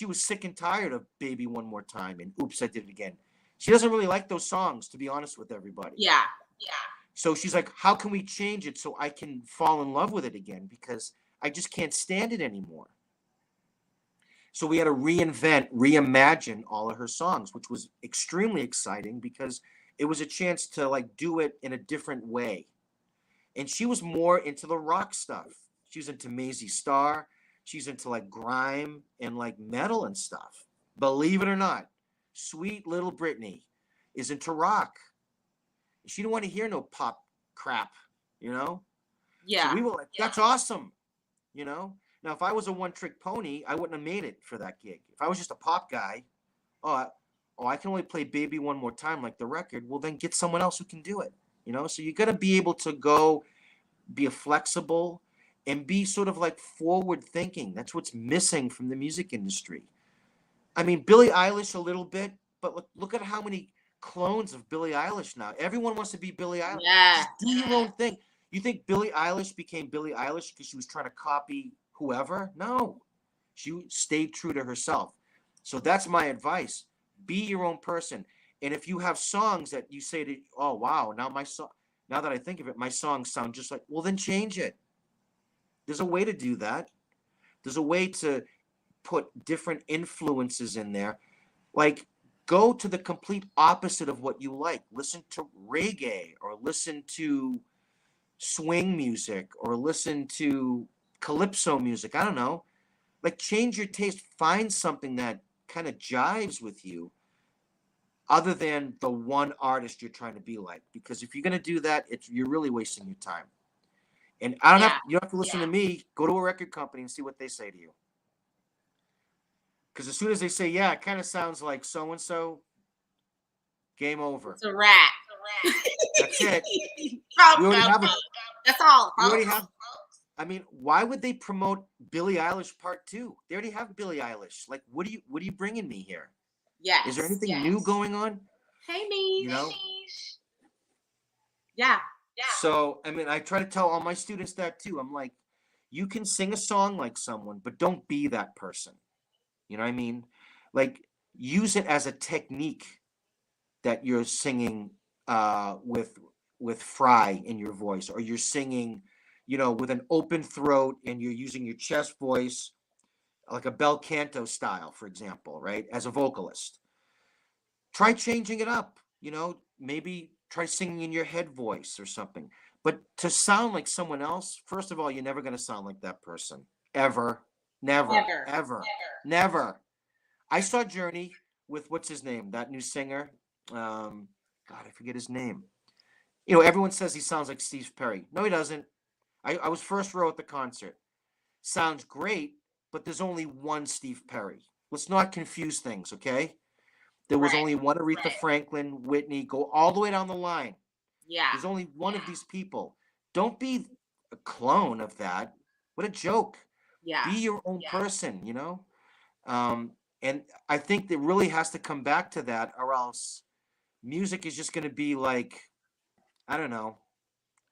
was sick and tired of Baby One More Time and Oops, I Did It Again. She doesn't really like those songs, to be honest with everybody. Yeah. So she's like, how can we change it so I can fall in love with it again? Because I just can't stand it anymore. So we had to reimagine all of her songs, which was extremely exciting because it was a chance to like do it in a different way. And she was more into the rock stuff. She was into Maisie Starr. She's into like grime and like metal and stuff. Believe it or not, sweet little Britney is into rock. She didn't want to hear no pop crap, you know? Yeah. So we were like, that's awesome, you know? Now, if I was a one-trick pony, I wouldn't have made it for that gig. If I was just a pop guy, I can only play Baby One More Time like the record. Well, then get someone else who can do it, you know? So you got to be able to go be flexible and be sort of like forward thinking. That's what's missing from the music industry. I mean, Billie Eilish a little bit, but look at how many clones of Billie Eilish now. Everyone wants to be Billie Eilish. Yeah. Just do your own thing. You think Billie Eilish became Billie Eilish because she was trying to copy whoever? No. She stayed true to herself. So that's my advice. Be your own person. And if you have songs that you say to, oh wow, now that I think of it, my songs sound just like, well, then change it. There's a way to do that. There's a way to put different influences in there. Like, go to the complete opposite of what you like. Listen to reggae or listen to swing music or listen to calypso music. I don't know. Like, change your taste. Find something that kind of jives with you other than the one artist you're trying to be like. Because if you're going to do that, you're really wasting your time. And you don't have to listen to me. Go to a record company and see what they say to you. Because as soon as they say, yeah, it kind of sounds like so-and-so, game over. It's a wrap. That's it. That's all. You already have. I mean, why would they promote Billie Eilish Part 2? They already have Billie Eilish. Like, what are you bringing me here? Yes. Is there anything new going on? Hey, me. You know? Yeah. So, I mean, I try to tell all my students that too. I'm like, you can sing a song like someone, but don't be that person. You know what I mean? Like, use it as a technique that you're singing with fry in your voice, or you're singing, you know, with an open throat and you're using your chest voice, like a bel canto style, for example, right? As a vocalist. Try changing it up, you know, maybe try singing in your head voice or something. But to sound like someone else, first of all, you're never going to sound like that person. Ever. Never. I saw Journey with, what's his name? That new singer. God, I forget his name. You know, everyone says he sounds like Steve Perry. No, he doesn't. I was first row at the concert. Sounds great, but there's only one Steve Perry. Let's not confuse things, okay? There was only one Aretha Franklin, Whitney, go all the way down the line. Yeah. There's only one of these people. Don't be a clone of that. What a joke. Yeah. Be your own person, you know? And I think that really has to come back to that, or else music is just going to be like, I don't know,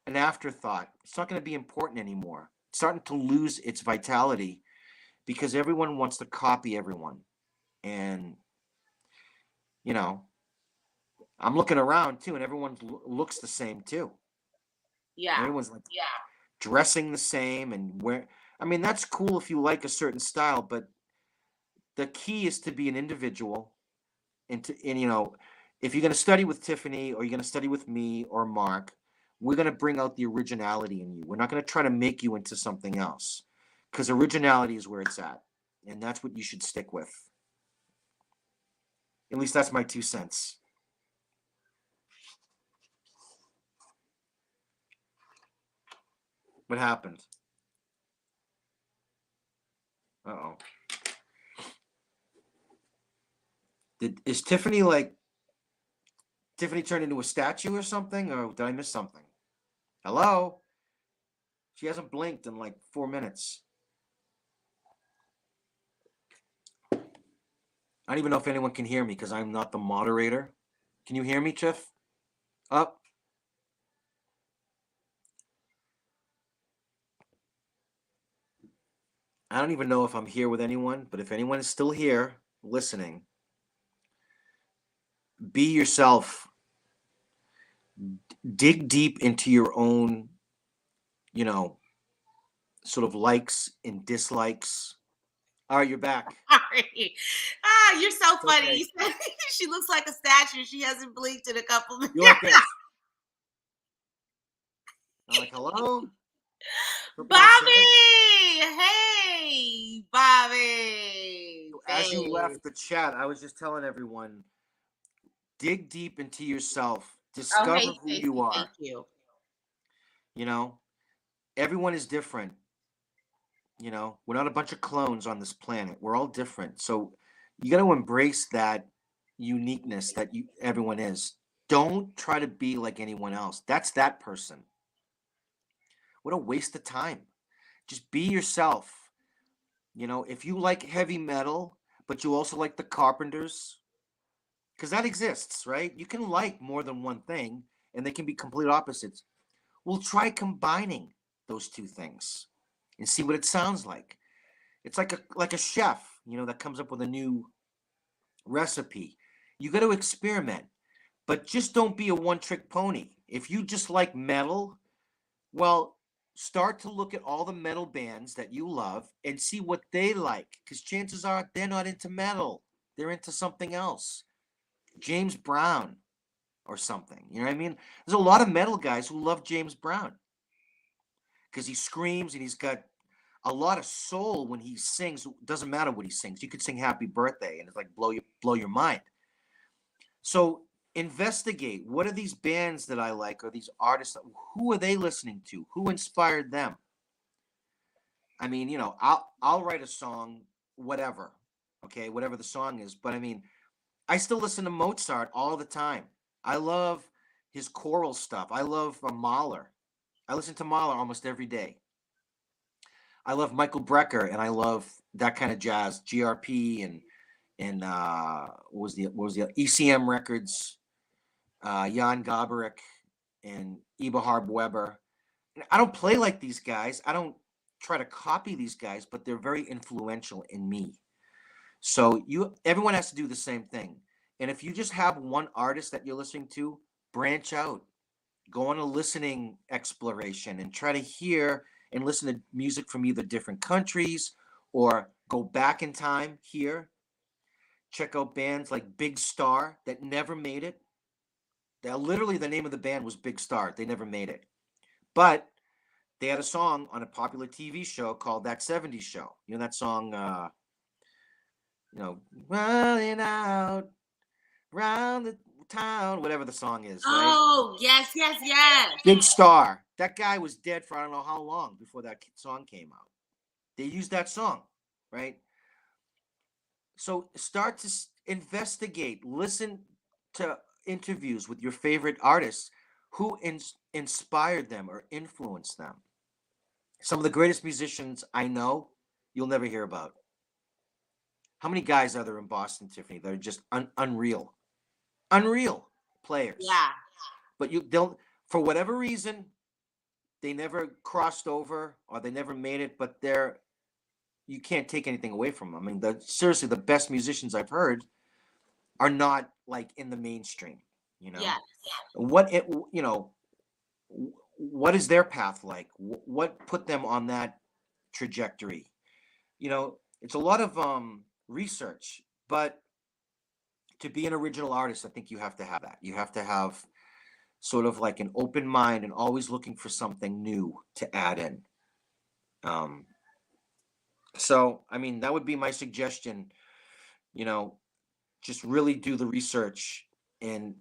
an afterthought. It's not going to be important anymore. It's starting to lose its vitality because everyone wants to copy everyone. And, you know, I'm looking around too, and everyone looks the same too. Yeah. Everyone's like dressing the same and wear. I mean, that's cool if you like a certain style, but the key is to be an individual. And you know, if you're going to study with Tiffany or you're going to study with me or Mark, we're going to bring out the originality in you. We're not going to try to make you into something else, because originality is where it's at, and that's what you should stick with. At least that's my 2 cents. What happened? Uh-oh. Is Tiffany like Tiffany turned into a statue or something, or did I miss something? Hello? She hasn't blinked in like 4 minutes. I don't even know if anyone can hear me because I'm not the moderator. Can you hear me, Tiff? Up. I don't even know if I'm here with anyone, but if anyone is still here listening, be yourself. Dig deep into your own, you know, sort of likes and dislikes. All right, you're back. Sorry. You're so funny. Okay. She looks like a statue. She hasn't blinked in a couple minutes. You're like this. I'm like, hello? Bobby! Hey, Bobby! As you left the chat, I was just telling everyone, dig deep into yourself. Discover who you are. Thank you. You know, everyone is different. You know, we're not a bunch of clones on this planet. We're all different. So you got to embrace that uniqueness that everyone is. Don't try to be like anyone else. That's that person. What a waste of time. Just be yourself. You know, if you like heavy metal, but you also like the Carpenters, because that exists, right? You can like more than one thing, and they can be complete opposites. We'll try combining those two things and see what it sounds like. It's like a chef, you know, that comes up with a new recipe. You got to experiment, but just don't be a one-trick pony. If you just like metal, well, start to look at all the metal bands that you love and see what they like, because chances are they're not into metal. They're into something else. James Brown or something. You know what I mean? There's a lot of metal guys who love James Brown because he screams and he's got a lot of soul when he sings. Doesn't matter what he sings. You could sing Happy Birthday and it's like blow your mind. So investigate, what are these bands that I like, or these artists, who are they listening to? Who inspired them? I mean, you know, I'll write a song, whatever, okay, whatever the song is. But I mean, I still listen to Mozart all the time. I love his choral stuff. I love Mahler. I listen to Mahler almost every day. I love Michael Brecker, and I love that kind of jazz, GRP, and what was the ECM records, Jan Gabarek and Eberhard Weber. I don't play like these guys. I don't try to copy these guys, but they're very influential in me. So everyone has to do the same thing. And if you just have one artist that you're listening to, branch out. Go on a listening exploration and try to hear and listen to music from either different countries, or go back in time here. Check out bands like Big Star that never made it. Literally, the name of the band was Big Star. They never made it. But they had a song on a popular TV show called That 70s Show. You know that song, running out round the Town, whatever the song is, right? Oh, yes. Big Star. That guy was dead for I don't know how long before that song came out. They used that song, right? So start to investigate, listen to interviews with your favorite artists who inspired them or influenced them. Some of the greatest musicians I know, you'll never hear about. How many guys are there in Boston, Tiffany, that are just unreal, unreal players? Yeah. But they'll, for whatever reason, they never crossed over or they never made it. But you can't take anything away from them. I mean, seriously, the best musicians I've heard are not like in the mainstream. You know, Yeah. what it, you know, what is their path like? What put them on that trajectory? You know, it's a lot of research, but to be an original artist, I think you have to have that. You have to have sort of like an open mind and always looking for something new to add in. Um, so, I mean, that would be my suggestion. You know, just really do the research and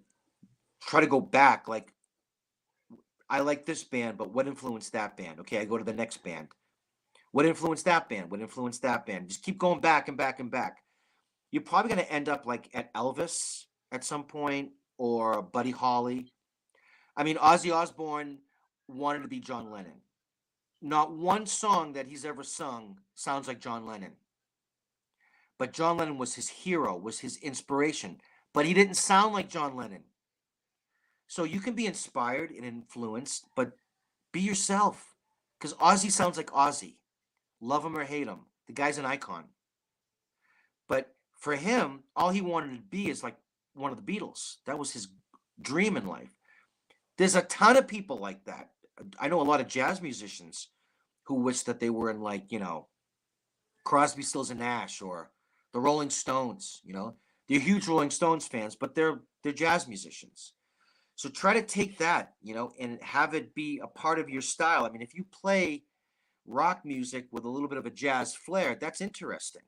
try to go back. Like, I like this band, but what influenced that band? Okay, I go to the next band. What influenced that band? What influenced that band? Just keep going back and back and back. You're probably going to end up like at Elvis at some point or Buddy Holly. I mean, Ozzy Osbourne wanted to be John Lennon. Not one song that he's ever sung sounds like John Lennon. But John Lennon was his hero, was his inspiration. But he didn't sound like John Lennon. So you can be inspired and influenced, but be yourself. Because Ozzy sounds like Ozzy. Love him or hate him. The guy's an icon. But for him, all he wanted to be is like one of the Beatles. That was his dream in life. There's a ton of people like that. I know a lot of jazz musicians who wish that they were in like, Crosby, Stills and Nash or the Rolling Stones, They're huge Rolling Stones fans, but they're jazz musicians. So try to take that, and have it be a part of your style. I mean, if you play rock music with a little bit of a jazz flair, that's interesting,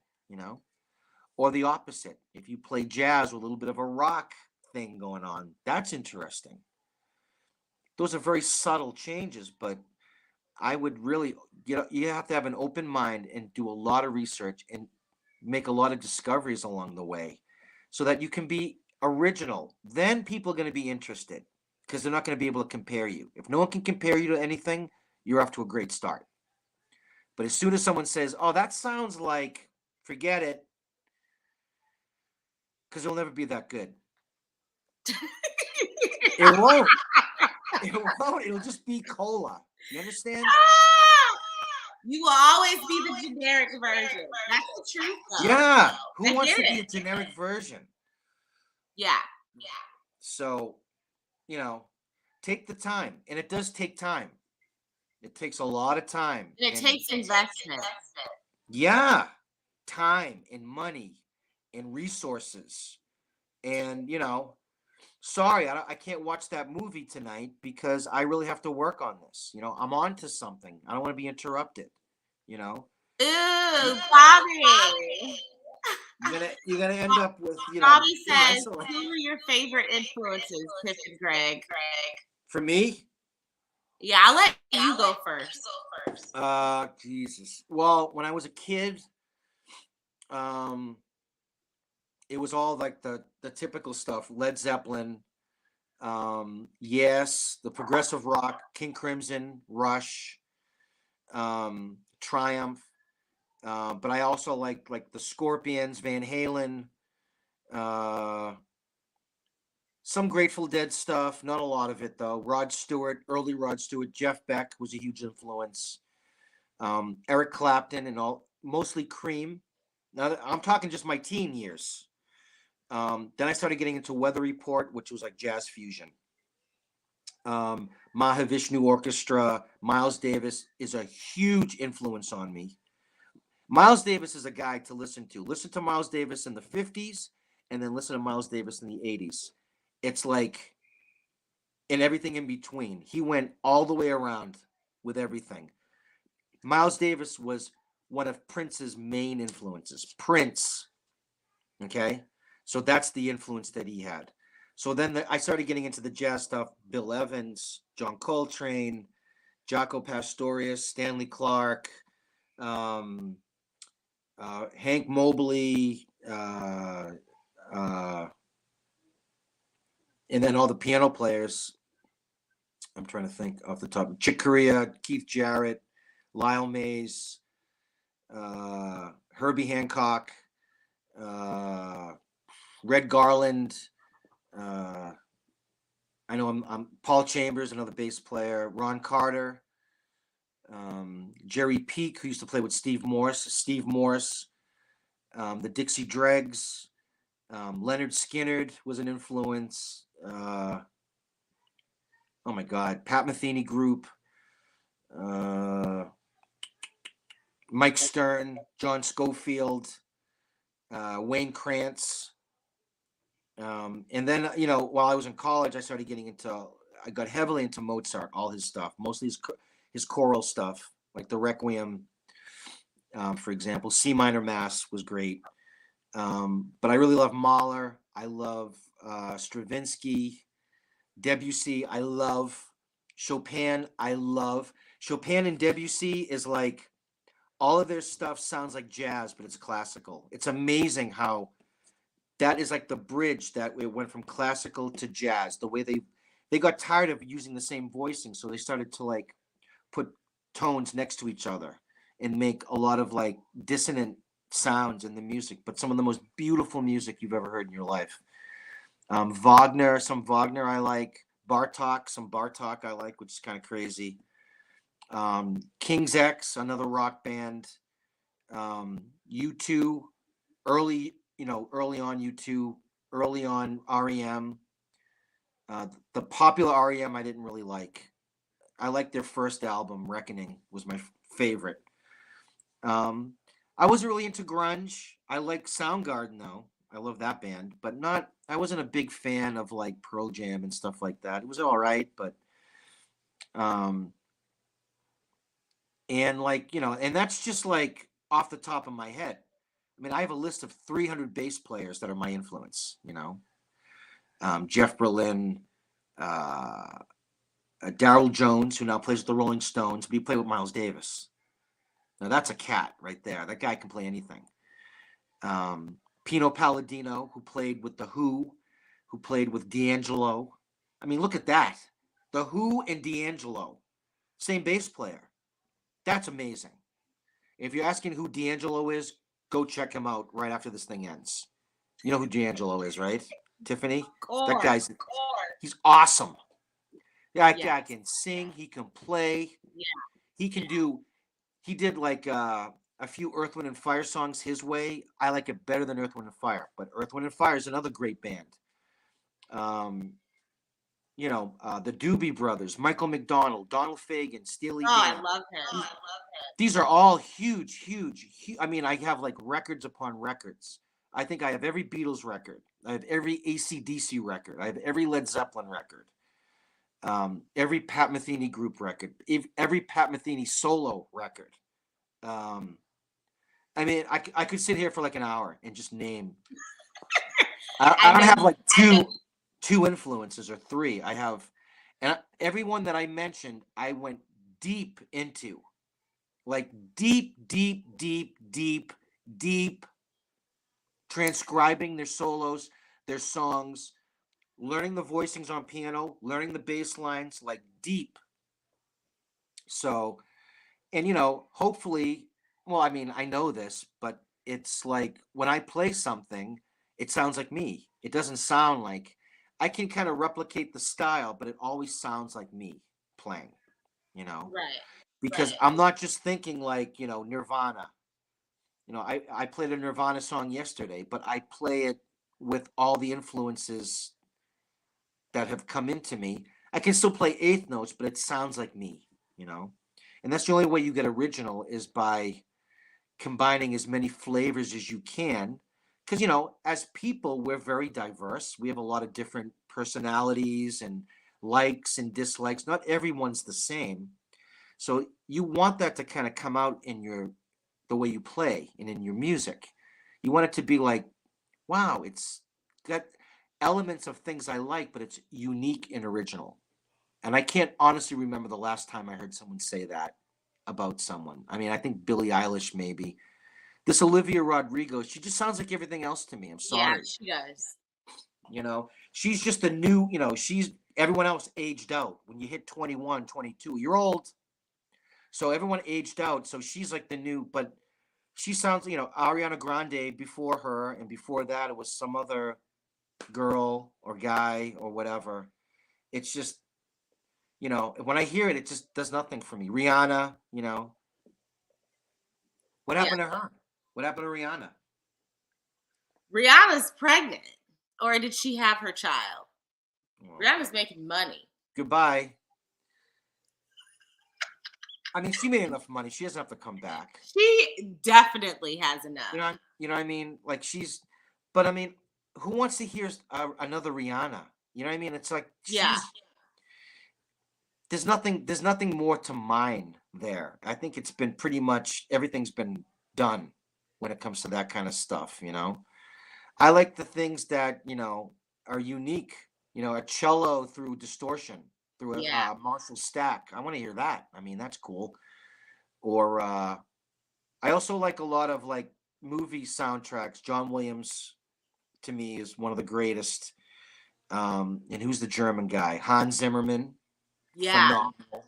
Or the opposite. If you play jazz with a little bit of a rock thing going on, that's interesting. Those are very subtle changes, but I would really, you have to have an open mind and do a lot of research and make a lot of discoveries along the way so that you can be original. Then people are going to be interested because they're not going to be able to compare you. If no one can compare you to anything, you're off to a great start. But as soon as someone says, oh, that sounds like, forget it, because it'll never be that good. It won't. It won't. It'll just be cola. You understand? You will always be the generic version. That's the truth, though. Yeah. Who wants to be a generic version? Yeah. So, take the time. And it does take time. It takes a lot of time. And it takes investment. Yeah. Time and money and resources. And, sorry, I can't watch that movie tonight because I really have to work on this. I'm on to something. I don't want to be interrupted, Ooh, Bobby. You're gonna end up with, Bobby says, who are your favorite influences, Tiff and Greg? For me? Yeah, I'll let you go first. Jesus. Well, when I was a kid, it was all like the typical stuff: Led Zeppelin, Yes, the progressive rock, King Crimson, Rush, Triumph. But I also like the Scorpions, Van Halen, some Grateful Dead stuff. Not a lot of it though. Rod Stewart, early Rod Stewart, Jeff Beck was a huge influence. Eric Clapton and mostly Cream. Now I'm talking just my teen years. Then I started getting into Weather Report, which was like jazz fusion. Mahavishnu Orchestra, Miles Davis is a huge influence on me. Miles Davis is a guy to listen to. Listen to Miles Davis in the 50s and then listen to Miles Davis in the 80s. It's like, and everything in between. He went all the way around with everything. Miles Davis was one of Prince's main influences. Prince. Okay? So that's the influence that he had. So then I started getting into the jazz stuff. Bill Evans, John Coltrane, Jaco Pastorius, Stanley Clark, um, Hank Mobley, and then all the piano players. I'm trying to think off the top. Chick Corea, Keith Jarrett, Lyle Mays, Herbie Hancock, uh, Red Garland. I know I'm Paul Chambers, another bass player. Ron Carter, Jerry Peak, who used to play with Steve Morse, the Dixie Dregs, Leonard Skinnard was an influence. Oh my God, Pat Metheny Group, Mike Stern, John Schofield, Wayne Krantz. And then, while I was in college, I got heavily into Mozart, all his stuff, mostly his choral stuff, like the Requiem, for example. C minor Mass was great. But I really love Mahler. I love Stravinsky, Debussy. I love Chopin. Chopin and Debussy is like, all of their stuff sounds like jazz, but it's classical. It's amazing how that is like the bridge that it went from classical to jazz. The way they got tired of using the same voicing, so they started to like put tones next to each other and make a lot of like dissonant sounds in the music, but some of the most beautiful music you've ever heard in your life. Wagner, some Wagner I like. Some Bartok I like, which is kind of crazy. King's X, another rock band. U2, early on U2, early on REM. The popular REM I didn't really like. I liked their first album, Reckoning, was my favorite. I wasn't really into grunge. I like Soundgarden though. I love that band, but I wasn't a big fan of like Pearl Jam and stuff like that. It was all right, but and like, and that's just like off the top of my head. I mean, I have a list of 300 bass players that are my influence, Jeff Berlin, Daryl Jones, who now plays with the Rolling Stones, but he played with Miles Davis. Now that's a cat right there. That guy can play anything. Pino Palladino, who played with The Who, who played with D'Angelo. I mean, look at that. The Who and D'Angelo, same bass player. That's amazing. If you're asking who D'Angelo is, go check him out right after this thing ends. You know who D'Angelo is, right? Tiffany? That he's awesome. That guy can sing. He can play. Yeah. He did like a few Earth, Wind, and Fire songs his way. I like it better than Earth, Wind, and Fire. But Earth, Wind, and Fire is another great band. The Doobie Brothers, Michael McDonald, Donald Fagen, Steely Dan. I love him. These are all huge. I mean, I have like records upon records. I think I have every Beatles record. I have every AC/DC record. I have every Led Zeppelin record. Every Pat Metheny group record. Every Pat Metheny solo record. I mean, I could sit here for like an hour and just name. I don't have like two influences or three. I have, and everyone that I mentioned, I went deep into, like deep, transcribing their solos, their songs, learning the voicings on piano, learning the bass lines, like deep. So, and hopefully, well, I mean, I know this, but it's like when I play something, it sounds like me. It doesn't sound like, I can kind of replicate the style, but it always sounds like me playing, Right. Because I'm not just thinking like, Nirvana. I played a Nirvana song yesterday, but I play it with all the influences that have come into me. I can still play eighth notes, but it sounds like me, And that's the only way you get original is by combining as many flavors as you can. Because, as people, we're very diverse. We have a lot of different personalities and likes and dislikes. Not everyone's the same. So you want that to kind of come out in the way you play and in your music. You want it to be like, wow, it's got, elements of things I like, but it's unique and original. And I can't honestly remember the last time I heard someone say that about someone. I mean, I think Billie Eilish maybe. This Olivia Rodrigo, she just sounds like everything else to me. I'm Yeah, sorry. she does. You know, she's just a new, she's everyone else aged out. When you hit 21, 22, you're old. So everyone aged out. So she's like the new, but she sounds, Ariana Grande before her, and before that it was some other girl or guy or whatever. It's just, when I hear it, it just does nothing for me. Rihanna, what Yeah. happened to her? What happened to Rihanna? Rihanna's pregnant. Or did she have her child? Well, Rihanna's making money. goodbye. I mean, she made enough money. She doesn't have to come back. She definitely has enough. You know what I mean? Like but I mean, who wants to hear another Rihanna? You know what I mean? It's like there's nothing more to mine there. I think it's been pretty much everything's been done when it comes to that kind of stuff. I like the things that are unique. A cello through distortion through a Marshall stack. I want to hear that. I mean, that's cool. Or I also like a lot of like movie soundtracks. John Williams to me is one of the greatest. And who's the German guy? Hans Zimmerman. Yeah. Phenomenal.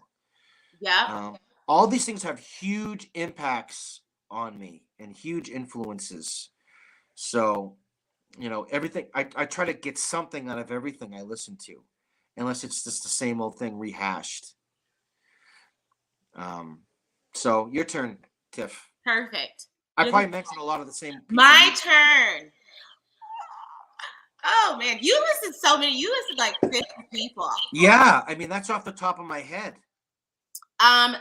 Yeah. All these things have huge impacts on me and huge influences. So, everything I try to get something out of everything I listen to, unless it's just the same old thing rehashed. So your turn, Tiff. Perfect. I probably mentioned a lot of the same people. My turn. Oh man, you listed so many. You listed like 50 people. Yeah, I mean that's off the top of my head.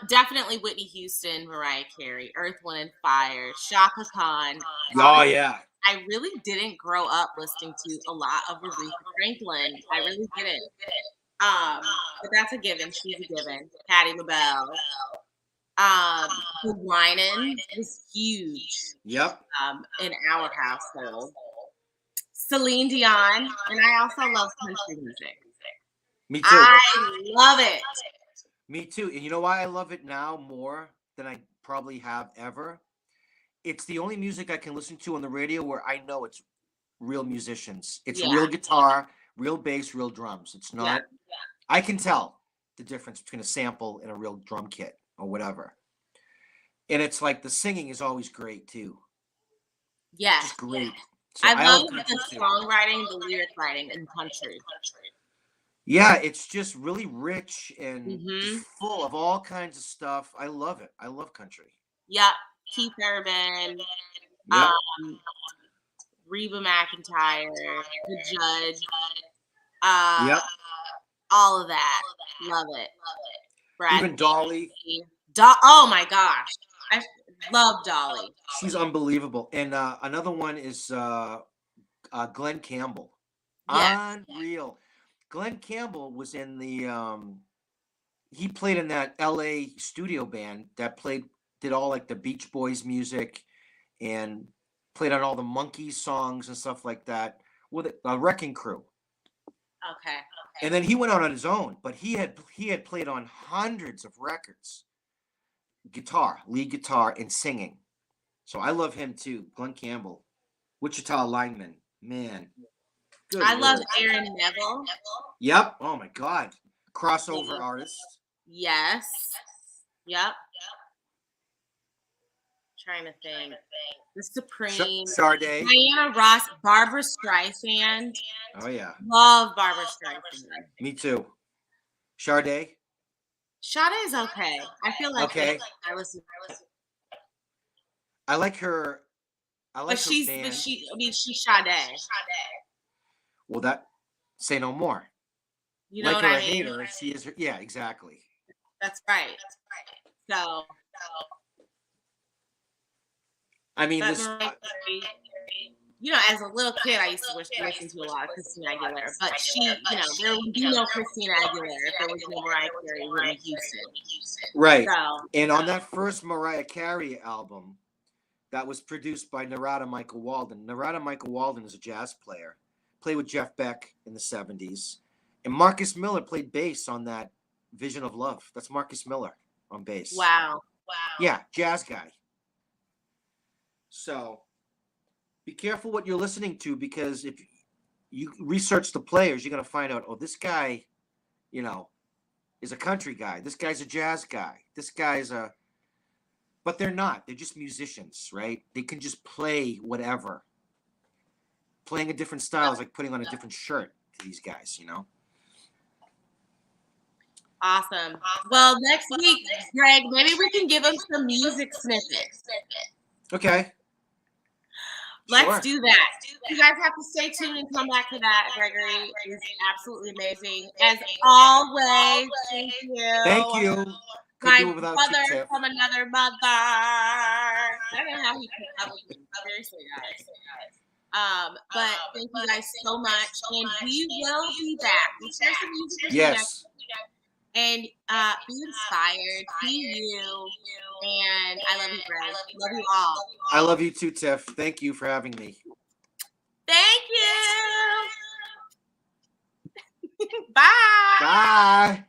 Definitely Whitney Houston, Mariah Carey, Earth, Wind and Fire, Shaka Khan. Oh yeah. I really didn't grow up listening to a lot of Aretha Franklin. I really didn't. But that's a given. She's a given. Patti LaBelle. The whining was huge. Yep. In our household. Celine Dion, and I also love country music. Me too. I love it. Me too. And you know why I love it now more than I probably have ever? It's the only music I can listen to on the radio where I know it's real musicians. It's real guitar, real bass, real drums. It's not. Yeah. I can tell the difference between a sample and a real drum kit or whatever. And it's like the singing is always great too. Yeah. Just great. So I love the songwriting, the lyric writing in country. Yeah, it's just really rich and just full of all kinds of stuff. I love it. I love country. Yep. Keith Urban, Reba McEntire, The Judge, all of that. Love it. Brad Even Dolly. Oh my gosh, I love Dolly. She's unbelievable. And another one is Glenn Campbell. Yes. Unreal. Glenn Campbell was in the he played in that LA studio band that did all like the Beach Boys music and played on all the Monkees songs and stuff like that with a Wrecking Crew. Okay. And then he went out on his own, but he had played on hundreds of records. Lead guitar and singing. So I love him too. Glenn Campbell. Wichita lineman. Man. Good I love Aaron Neville. Yep. Oh my God. Crossover artist. Yes. Yep. Trying to think. The Supreme. Sade. Diana Ross. Barbara Streisand. Oh yeah. Love Barbara Streisand. Me too. Sade. Sade is okay. I feel like okay. I listen. I like her. But she's Sade. Well, that say no more. You know like what I mean? Hater, she is. Yeah, exactly. That's right. So. I mean, this. As a little kid, I used to listen to a lot of Christina Aguilera, but she, there would be no Christina Aguilera if there was no Mariah Carey, Whitney Houston. Right. So, and on that first Mariah Carey album, that was produced by Narada Michael Walden. Narada Michael Walden is a jazz player, played with Jeff Beck in the 70s. And Marcus Miller played bass on that Vision of Love. That's Marcus Miller on bass. Wow. Yeah, jazz guy. So be careful what you're listening to, because if you research the players, you're going to find out, oh, this guy, is a country guy. This guy's a jazz guy. This guy's but they're not. They're just musicians, right? They can just play whatever. Playing a different style is like putting on a different shirt to these guys, Awesome. Well, next week, Greg, maybe we can give them some music snippets. Okay. Let's do that. You guys have to stay tuned and come back to that. Gregory is absolutely amazing. As always, thank you. Thank you. My brother from another mother. I don't know how he put up with me. Seriously, guys. But thank you guys so much. And we will be back. We'll share some music with you next. And be inspired. Be you. And I love you, Greg. Love you all. I love you too, Tiff. Thank you for having me. Thank you. Bye. Bye.